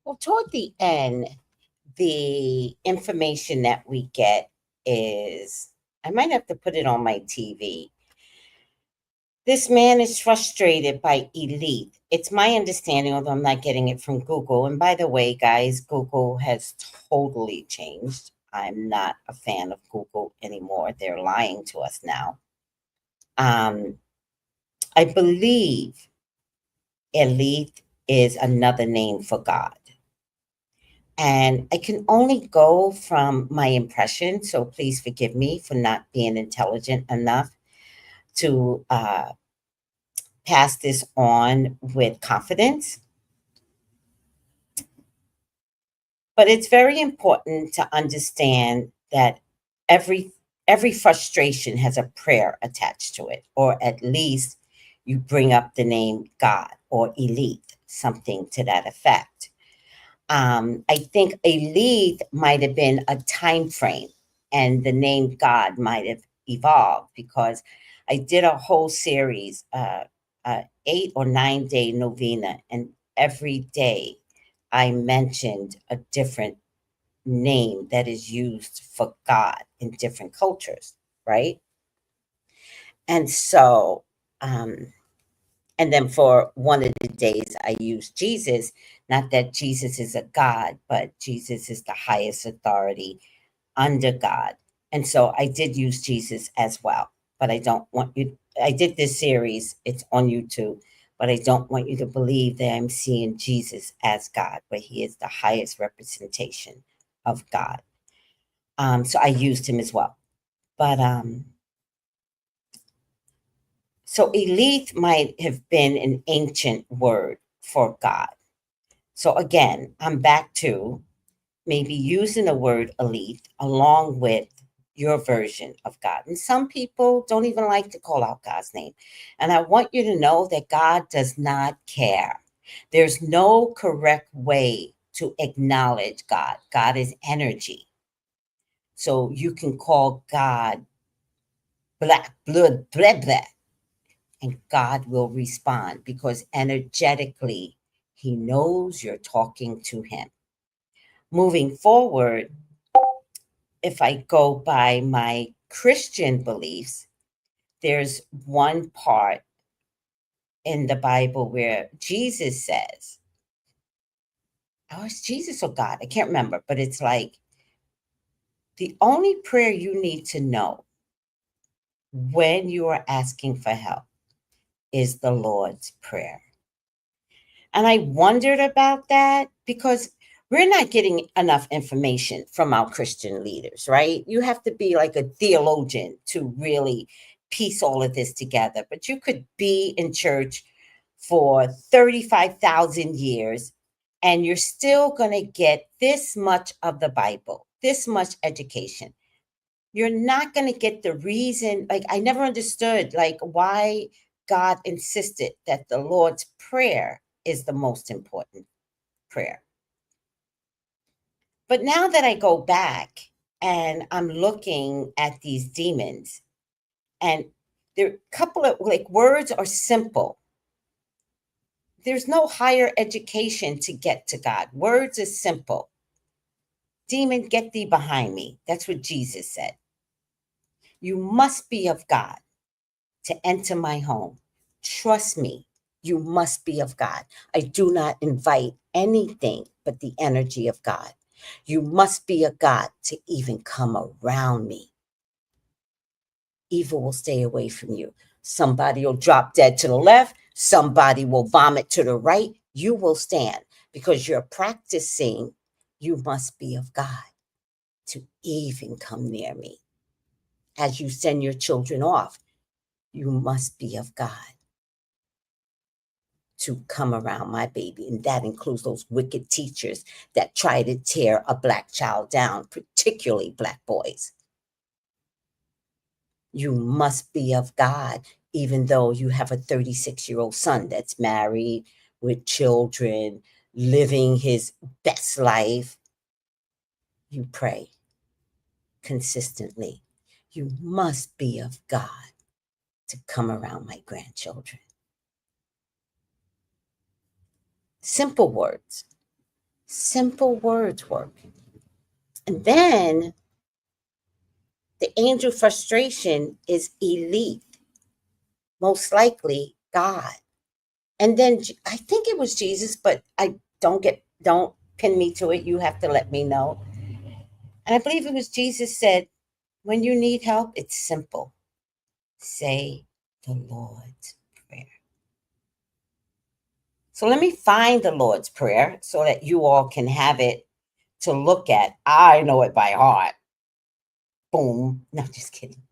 Well, toward the end, the information that we get is, I might have to put it on my TV. This man is frustrated by elite. It's my understanding, although I'm not getting it from Google. And by the way, guys, Google has totally changed. I'm not a fan of Google anymore. They're lying to us now. I believe elite is another name for God. And I can only go from my impression, so please forgive me for not being intelligent enough to pass this on with confidence. But it's very important to understand that every every frustration has a prayer attached to it, or at least you bring up the name God or elite, something to that effect. I think elite might have been a time frame, and the name God might have evolved because I did a whole series, 8 or 9 day novena, and every day I mentioned a different name that is used for God in different cultures, right? And so, um, and then for one of the days, I used Jesus. Not that Jesus is a God, but Jesus is the highest authority under God. And so I did use Jesus as well. But I don't want you, I did this series, it's on YouTube, but I don't want you to believe that I'm seeing Jesus as God, but he is the highest representation of God. So I used him as well. But so elite might have been an ancient word for God. So again, I'm back to maybe using the word elite along with your version of God. And some people don't even like to call out God's name. And I want you to know that God does not care. There's no correct way to acknowledge God. God is energy. So you can call God black, blood, blah, blah, and God will respond because energetically, he knows you're talking to him. Moving forward, if I go by my Christian beliefs, there's one part in the Bible where Jesus says, oh, it's Jesus or God, I can't remember, but it's like the only prayer you need to know when you are asking for help is the Lord's Prayer. And I wondered about that because we're not getting enough information from our Christian leaders, right? You have to be like a theologian to really piece all of this together. But you could be in church for 35,000 years and you're still going to get this much of the Bible, this much education. You're not going to get the reason. Like, I never understood like why God insisted that the Lord's Prayer is the most important prayer. But now that I go back and I'm looking at these demons, and there are a couple of like words are simple. There's no higher education to get to God. Words is simple. Demon, get thee behind me. That's what Jesus said. You must be of God to enter my home. Trust me, you must be of God. I do not invite anything but the energy of God. You must be a God to even come around me. Evil will stay away from you. Somebody will drop dead to the left. Somebody will vomit to the right. You will stand because you're practicing. You must be of God to even come near me. As you send your children off, you must be of God to come around my baby. And that includes those wicked teachers that try to tear a Black child down, particularly Black boys. You must be of God, even though you have a 36-year-old son that's married with children, living his best life. You pray consistently. You must be of God to come around my grandchildren. Simple words. Simple words work. And then the angel frustration is elite, most likely God. And then I think it was Jesus, but I don't pin me to it. You have to let me know. And I believe it was Jesus said, when you need help, it's simple. Say the Lord's Prayer. So let me find the Lord's Prayer so that you all can have it to look at. I know it by heart. Boom. No, just kidding.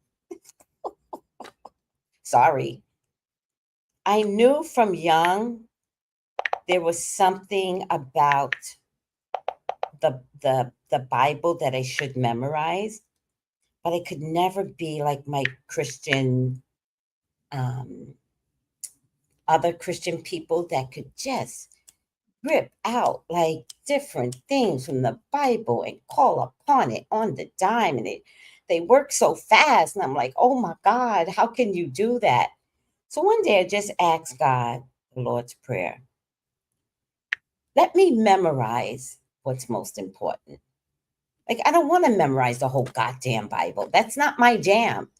Sorry. I knew from young there was something about the Bible that I should memorize, but I could never be like my Christian other Christian people that could just rip out like different things from the Bible and call upon it on the dime, and they work so fast, and I'm like, oh my God, how can you do that? So one day I just asked God the Lord's Prayer. Let me memorize what's most important. Like, I don't want to memorize the whole goddamn Bible. That's not my jam.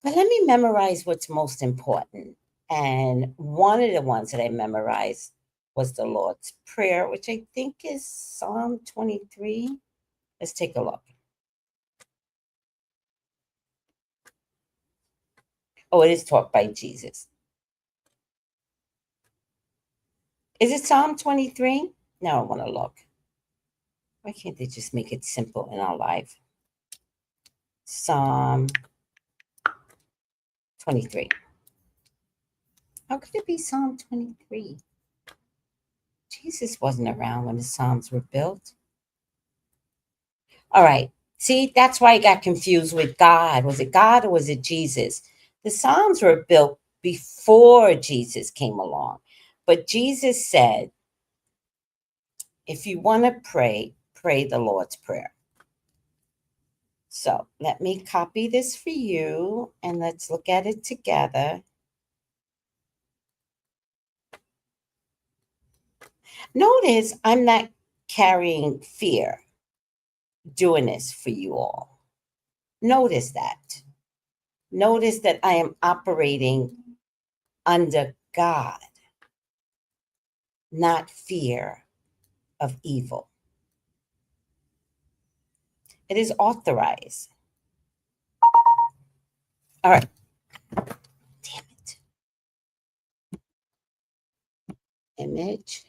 But let me memorize what's most important. And one of the ones that I memorized was the Lord's Prayer, which I think is Psalm 23. Let's take a look. Oh, it is taught by Jesus. Is it Psalm 23? Now I want to look. Why can't they just make it simple in our life? Psalm 23. How could it be Psalm 23? Jesus wasn't around when the Psalms were built. All right. See, that's why I got confused with God. Was it God or was it Jesus? The Psalms were built before Jesus came along. But Jesus said, if you want to pray, pray the Lord's Prayer. So let me copy this for you and let's look at it together. Notice I'm not carrying fear doing this for you all. Notice that. Notice that I am operating under God, not fear of evil. It is authorized. All right. Damn it. image.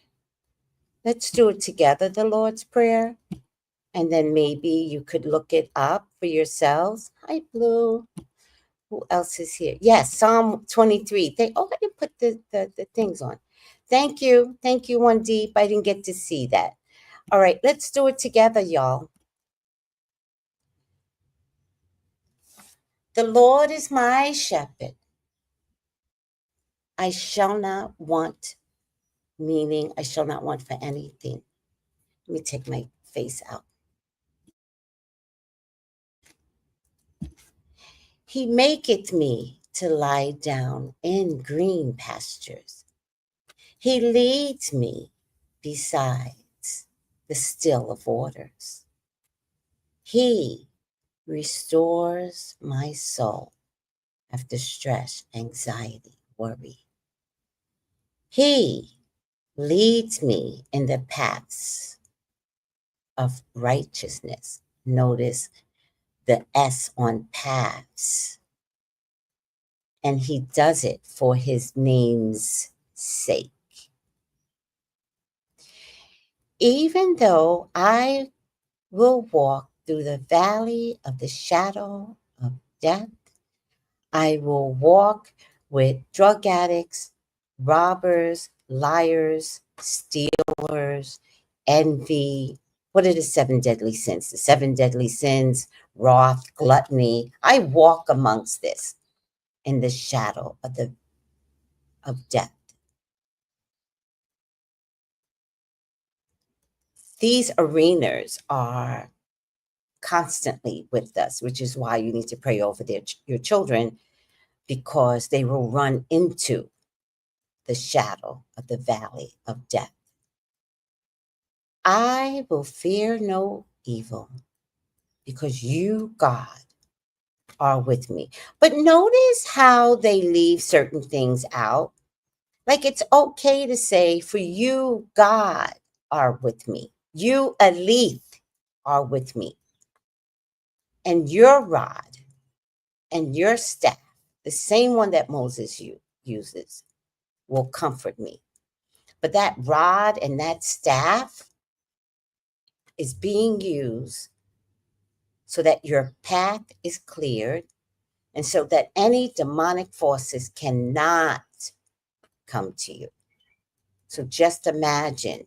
Let's do it together, the Lord's Prayer. And then maybe you could look it up for yourselves. Hi, Blue. Who else is here? Yes, Psalm 23. I didn't put the things on. Thank you. Thank you, One Deep. I didn't get to see that. All right, let's do it together, y'all. The Lord is my shepherd. I shall not want, meaning I shall not want for anything. Let me take my face out. He maketh me to lie down in green pastures. He leads me besides the still of waters. He restores my soul after stress, anxiety, worry. He leads me in the paths of righteousness. Notice the S on paths. And he does it for his name's sake. Even though I will walk through the valley of the shadow of death, I will walk with drug addicts, robbers, liars, stealers, envy. What are the 7 deadly sins? The 7 deadly sins, wrath, gluttony. I walk amongst this in the shadow of death. These arenas are constantly with us, which is why you need to pray over your children, because they will run into the shadow of the valley of death. I will fear no evil because you, God, are with me. But notice how they leave certain things out. Like it's okay to say, for you, God, are with me. You, Alith, are with me. And your rod and your staff, the same one that Moses uses, will comfort me. But that rod and that staff is being used so that your path is cleared and so that any demonic forces cannot come to you. So just imagine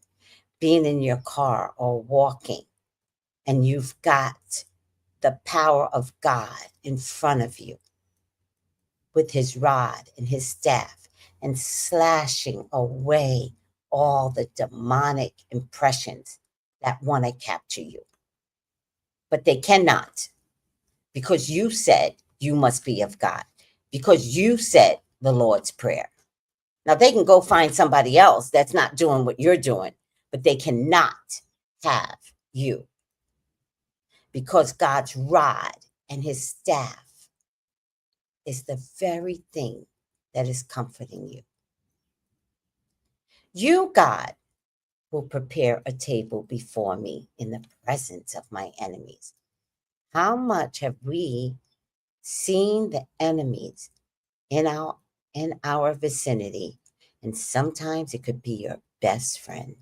being in your car or walking, and you've got the power of God in front of you with his rod and his staff and slashing away all the demonic impressions that want to capture you. But they cannot, because you said you must be of God, because you said the Lord's Prayer. Now they can go find somebody else that's not doing what you're doing, but they cannot have you, because God's rod and his staff is the very thing that is comforting you. You, God, will prepare a table before me in the presence of my enemies. How much have we seen the enemies in our vicinity? And sometimes it could be your best friend.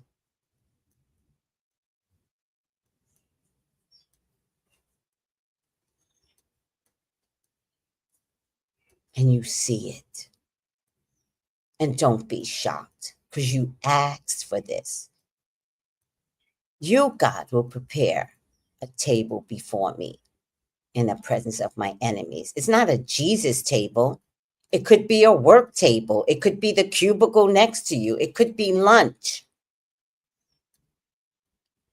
And you see it. And don't be shocked, because you asked for this. You, God, will prepare a table before me in the presence of my enemies. It's not a Jesus table. It could be a work table. It could be the cubicle next to you. It could be lunch.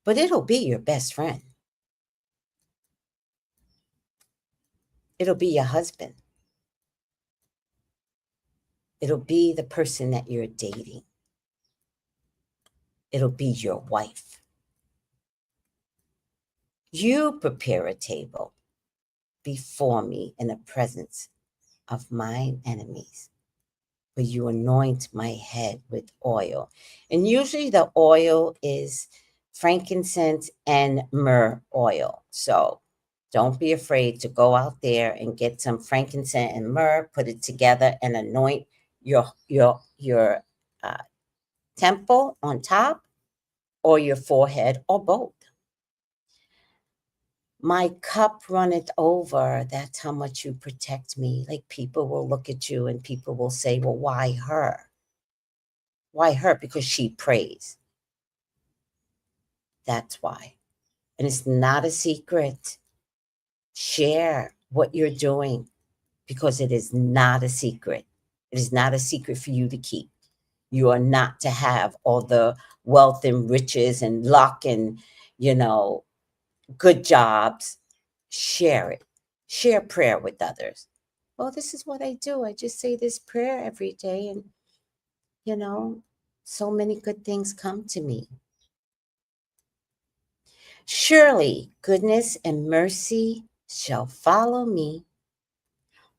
But it'll be your best friend. It'll be your husband. It'll be the person that you're dating. It'll be your wife. You prepare a table before me in the presence of mine enemies, where you anoint my head with oil. And usually the oil is frankincense and myrrh oil. So don't be afraid to go out there and get some frankincense and myrrh, put it together and anoint your temple on top, or your forehead, or both. My cup runneth over. That's how much you protect me. Like, people will look at you and people will say, well, why her? Why her? Because she prays. That's why. And it's not a secret. Share what you're doing, because it is not a secret. It is not a secret for you to keep. You are not to have all the wealth and riches and luck and, good jobs. Share it. Share prayer with others. Well, this is what I do. I just say this prayer every day, and, so many good things come to me. Surely goodness and mercy shall follow me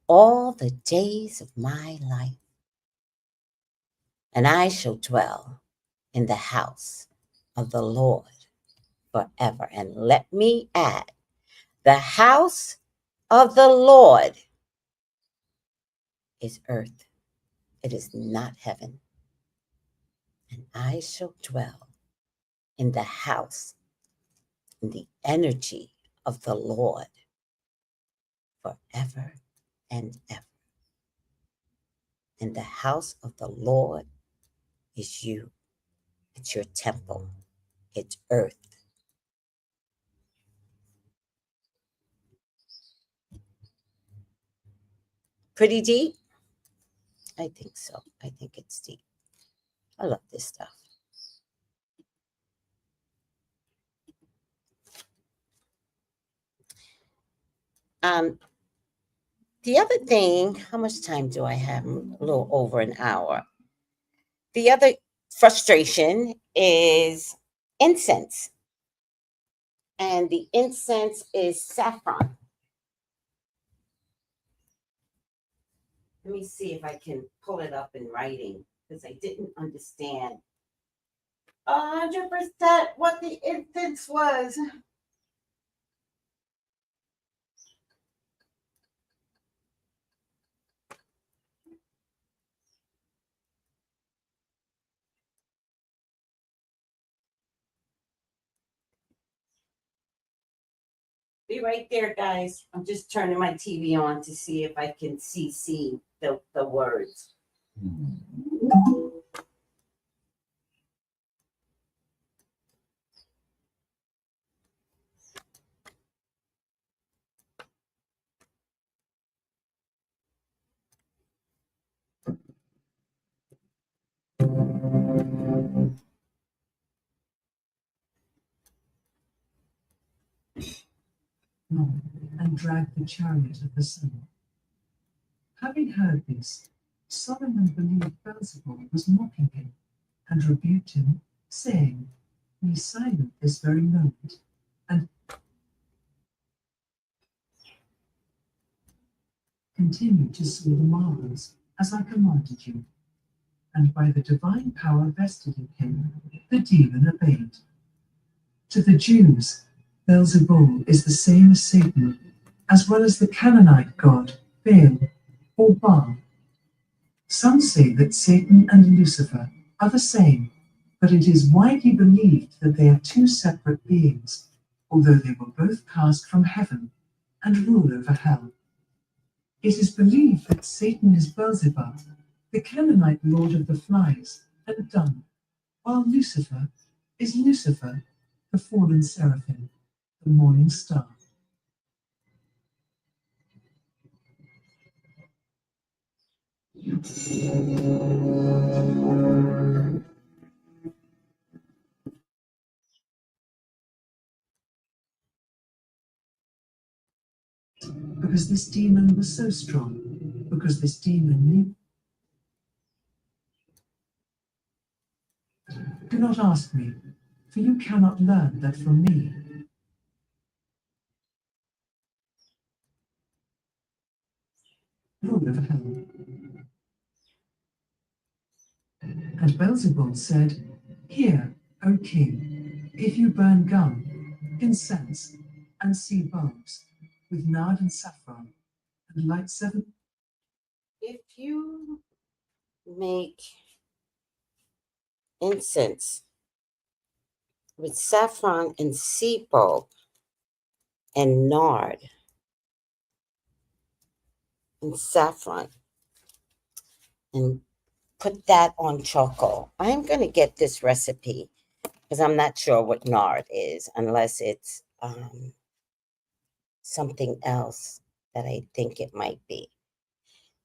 all the days of my life, and I shall dwell in the house of the Lord forever. And let me add, the house of the Lord is earth. It is not heaven. And I shall dwell in the house, in the energy of the Lord forever and ever. And the house of the Lord is you. It's your temple. It's earth. Pretty deep? I think so. I think it's deep. I love this stuff. The other thing, how much time do I have? A little over an hour. The other frustration is incense. And the incense is saffron. Let me see if I can pull it up in writing, because I didn't understand 100% what the incense was. Be right there, guys. I'm just turning my TV on to see if I can see the words. And dragged the chariot of the sun. Having heard this, Solomon believed Beelzebub was mocking him, and rebuked him, saying, Be silent this very moment, and continue to see the marvels, as I commanded you. And by the divine power vested in him, the demon obeyed. To the Jews, Beelzebub is the same as Satan, as well as the Canaanite god Baal or Baal. Some say that Satan and Lucifer are the same, but it is widely believed that they are two separate beings, although they were both cast from heaven and rule over hell. It is believed that Satan is Beelzebub, the Canaanite lord of the flies and dung, while Lucifer is Lucifer, the fallen seraphim, the morning star. Because this demon was so strong, because this demon knew. Do not ask me, for you cannot learn that from me. Lord of hell. And Beelzebul said, Hear, O king, if you burn gum, incense, and see bulbs, with nard and saffron, and light 7. If you make incense with saffron and sea bulb and nard and saffron and put that on charcoal. I'm going to get this recipe because I'm not sure what nard is unless it's something else that I think it might be.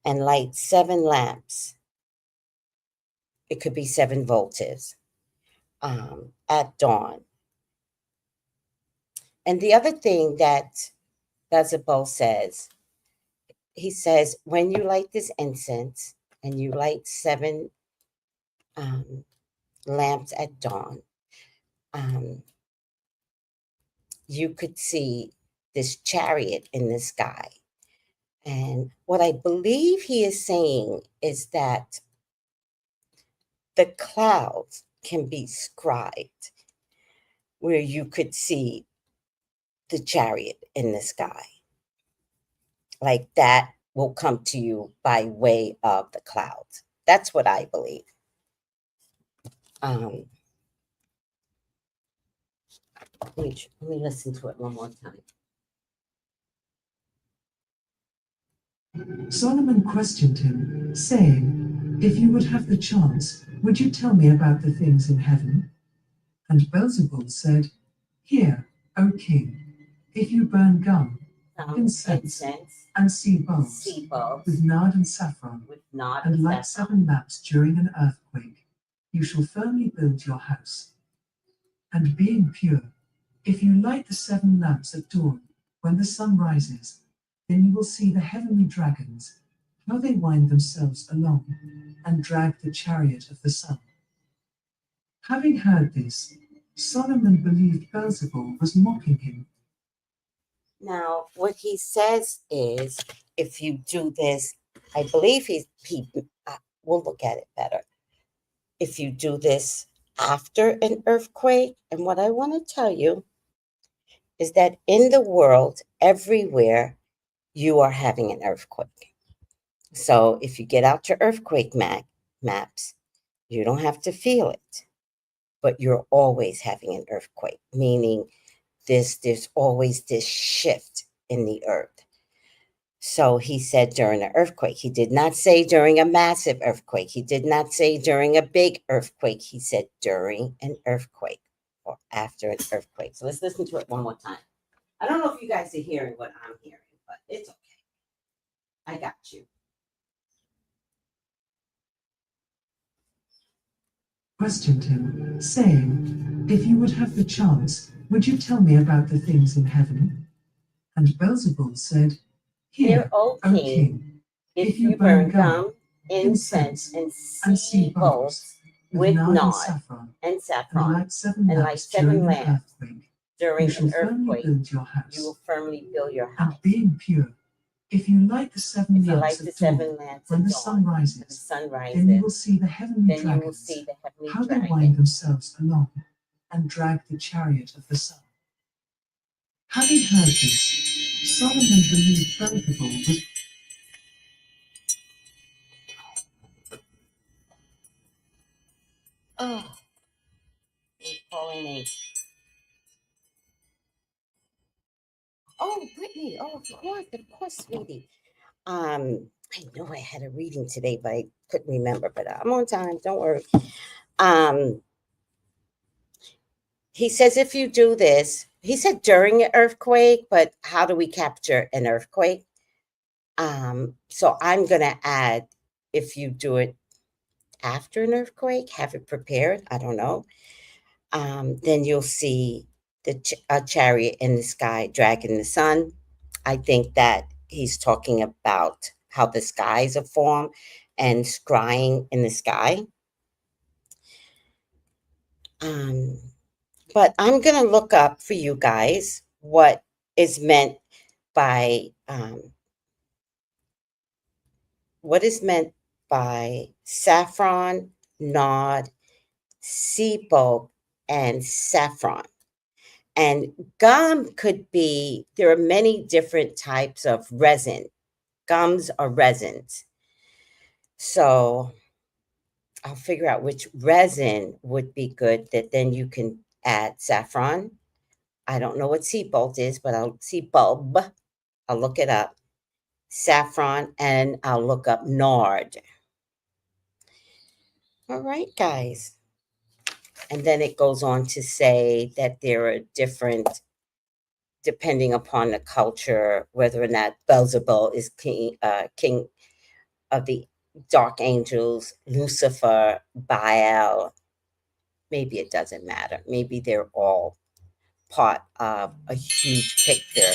And light 7 lamps. It could be 7 volts at dawn. And the other thing that Beelzebub says, he says, when you light this incense and you light 7 lamps at dawn, you could see this chariot in the sky. And what I believe he is saying is that the clouds can be scribed where you could see the chariot in the sky. Like that will come to you by way of the clouds. That's what I believe. Let me listen to it one more time. Solomon questioned him, saying, "If you would have the chance, would you tell me about the things in heaven?" And Beelzebub said, "Hear, O king, if you burn gum, incense, and sea bulbs with nard and saffron, and light 7 lamps during an earthquake, you shall firmly build your house. And being pure, if you light the 7 lamps at dawn, when the sun rises, then you will see the heavenly dragons, how they wind themselves along, and drag the chariot of the sun." Having heard this, Solomon believed Beelzebub was mocking him. Now, what he says is, if you do this, I believe we'll look at it better. If you do this after an earthquake, and what I want to tell you is that in the world, everywhere, you are having an earthquake. So if you get out your earthquake maps, you don't have to feel it, but you're always having an earthquake, meaning there's always this shift in the earth. So he said during an earthquake. He did not say during a massive earthquake. He did not say during a big earthquake. He said during an earthquake or after an earthquake. So let's listen to it one more time. I don't know if you guys are hearing what I'm hearing, but it's okay. I got you. Questioned him, saying, "If you would have the chance, would you tell me about the things in heaven?" And Beelzebub said, "Hear, O O king, king, if you burn gum, incense, and sea bulbs with nard and saffron, light 7 and light lamps 7 during an lamps earthquake, during you shall an firmly earthquake, build your house. you will firmly build your And house. being pure, if you light the 7 If you light lamps the at dawn, 7 lamps when at the dawn, sun when the rises, sun then you will rises, see the heavenly then you will dragons, see the heavenly how they wind dragon. themselves along, and drag the chariot of the sun. Having heard this, Solomon believed Beelzebub was Oh, he's calling me. Oh, Brittany. Oh, of course, sweetie. I know I had a reading today, but I couldn't remember. But I'm on time. Don't worry. Um, he says if you do this, he said during an earthquake, but how do we capture an earthquake? So I'm gonna add if you do it after an earthquake, have it prepared. I don't know. Then you'll see a chariot in the sky dragging the sun. I think that he's talking about how the skies are formed and scrying in the sky. Um, but I'm going to look up for you guys what is meant by saffron, nod, sea bulb, and saffron. And gum could be, there are many different types of resin. Gums are resins. So I'll figure out which resin would be good that then you can add saffron. I don't know what sea bolt is, but I'll see bulb. I'll look it up. Saffron, and I'll look up nard. All right, guys. And then it goes on to say that there are different, depending upon the culture, whether or not Beelzebub is king of the dark angels, Lucifer, Baal. Maybe it doesn't matter. Maybe they're all part of a huge picture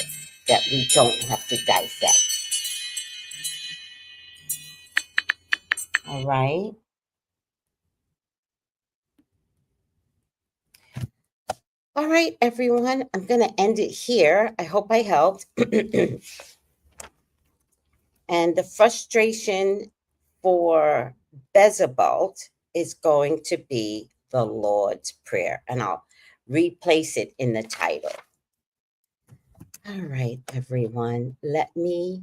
that we don't have to dissect. All right. All right, everyone. I'm going to end it here. I hope I helped. And the frustration for Beelzebub is going to be the Lord's Prayer. And I'll replace it in the title. All right, everyone. Let me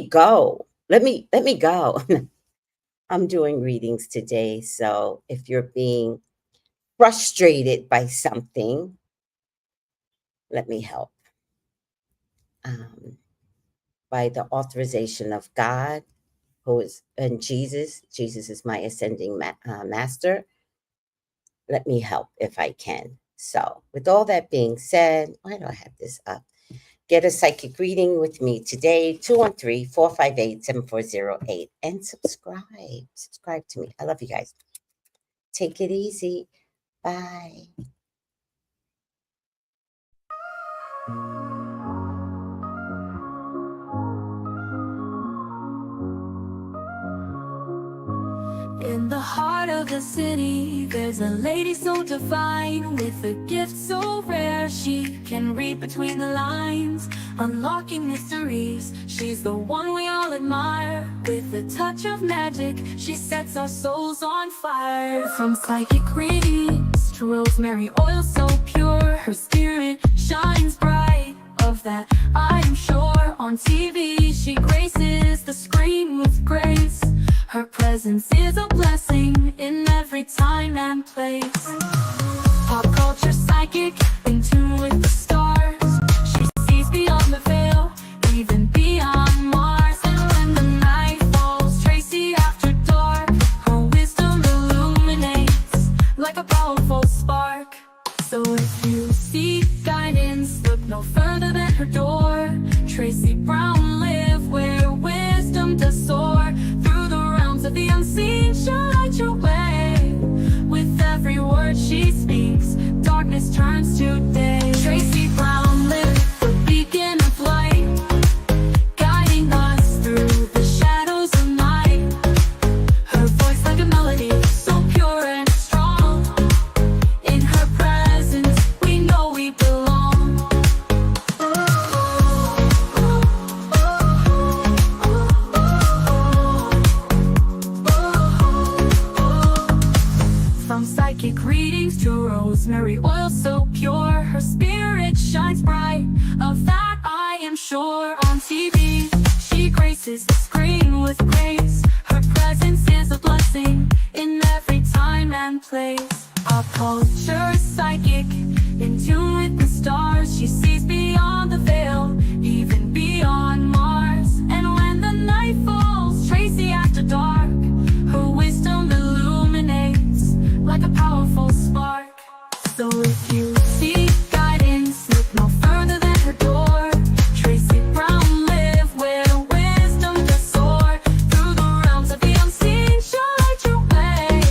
go. Let me go. I'm doing readings today, so if you're being frustrated by something, let me help. By the authorization of God, who is and Jesus is my ascending master. Let me help if I can. So, with all that being said, why do I have this up? Get a psychic reading with me today, 213-458-7408. And subscribe. Subscribe to me. I love you guys. Take it easy. Bye. In the heart of the city, there's a lady so divine, with a gift so rare she can read between the lines, unlocking mysteries. She's the one we all admire. With a touch of magic, she sets our souls on fire. From psychic readings to rosemary oil so pure, her spirit shines bright. Of that I am sure. On TV she graces the screen with grace. Her presence is a blessing in every time and place. Pop culture psychic, in tune with the stars. She sees beyond the veil, even beyond Mars. And when the night falls, Tracy after dark, her wisdom illuminates like a powerful spark. So if you seek guidance, look no further than her door. Tracy Brown live where wisdom does soar. Through the realms of the unseen, she'll light your way. With every word she speaks, darkness turns to day. Tracy Brown live, the beacon of light, guiding us through the shadows of night. Her voice like a melody, so pure and strong. In her presence, we know we belong. From psychic readings to rosemary oil so pure, her spirit shines bright. Of that I am sure. On TV, she graces the screen with grace. Her presence is a blessing in every time and place. Pop culture psychic, in tune with the stars. She sees beyond the veil, even beyond Mars. And when the night falls, Tracy after dark, her wisdom illuminates like a powerful spark. So if you seek guidance, look no further than her door. Tracy Brown live where wisdom does soar. Through the realms of the unseen, she'll light your way.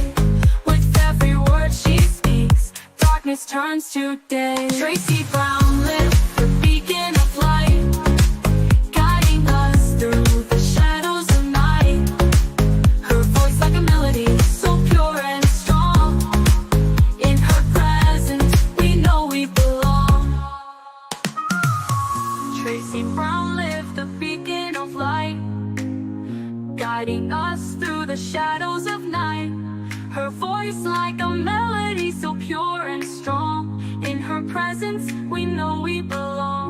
With every word she speaks, darkness turns to day. Tracy Brown live, the beacon of light, guiding us through the shadows of night. Her voice like a melody, so pure and strong. In her presence, we know we belong. Tracy Brown live, the beacon of light, guiding us through the shadows of night. Her voice like a melody, so pure and strong. In her presence, we know we belong.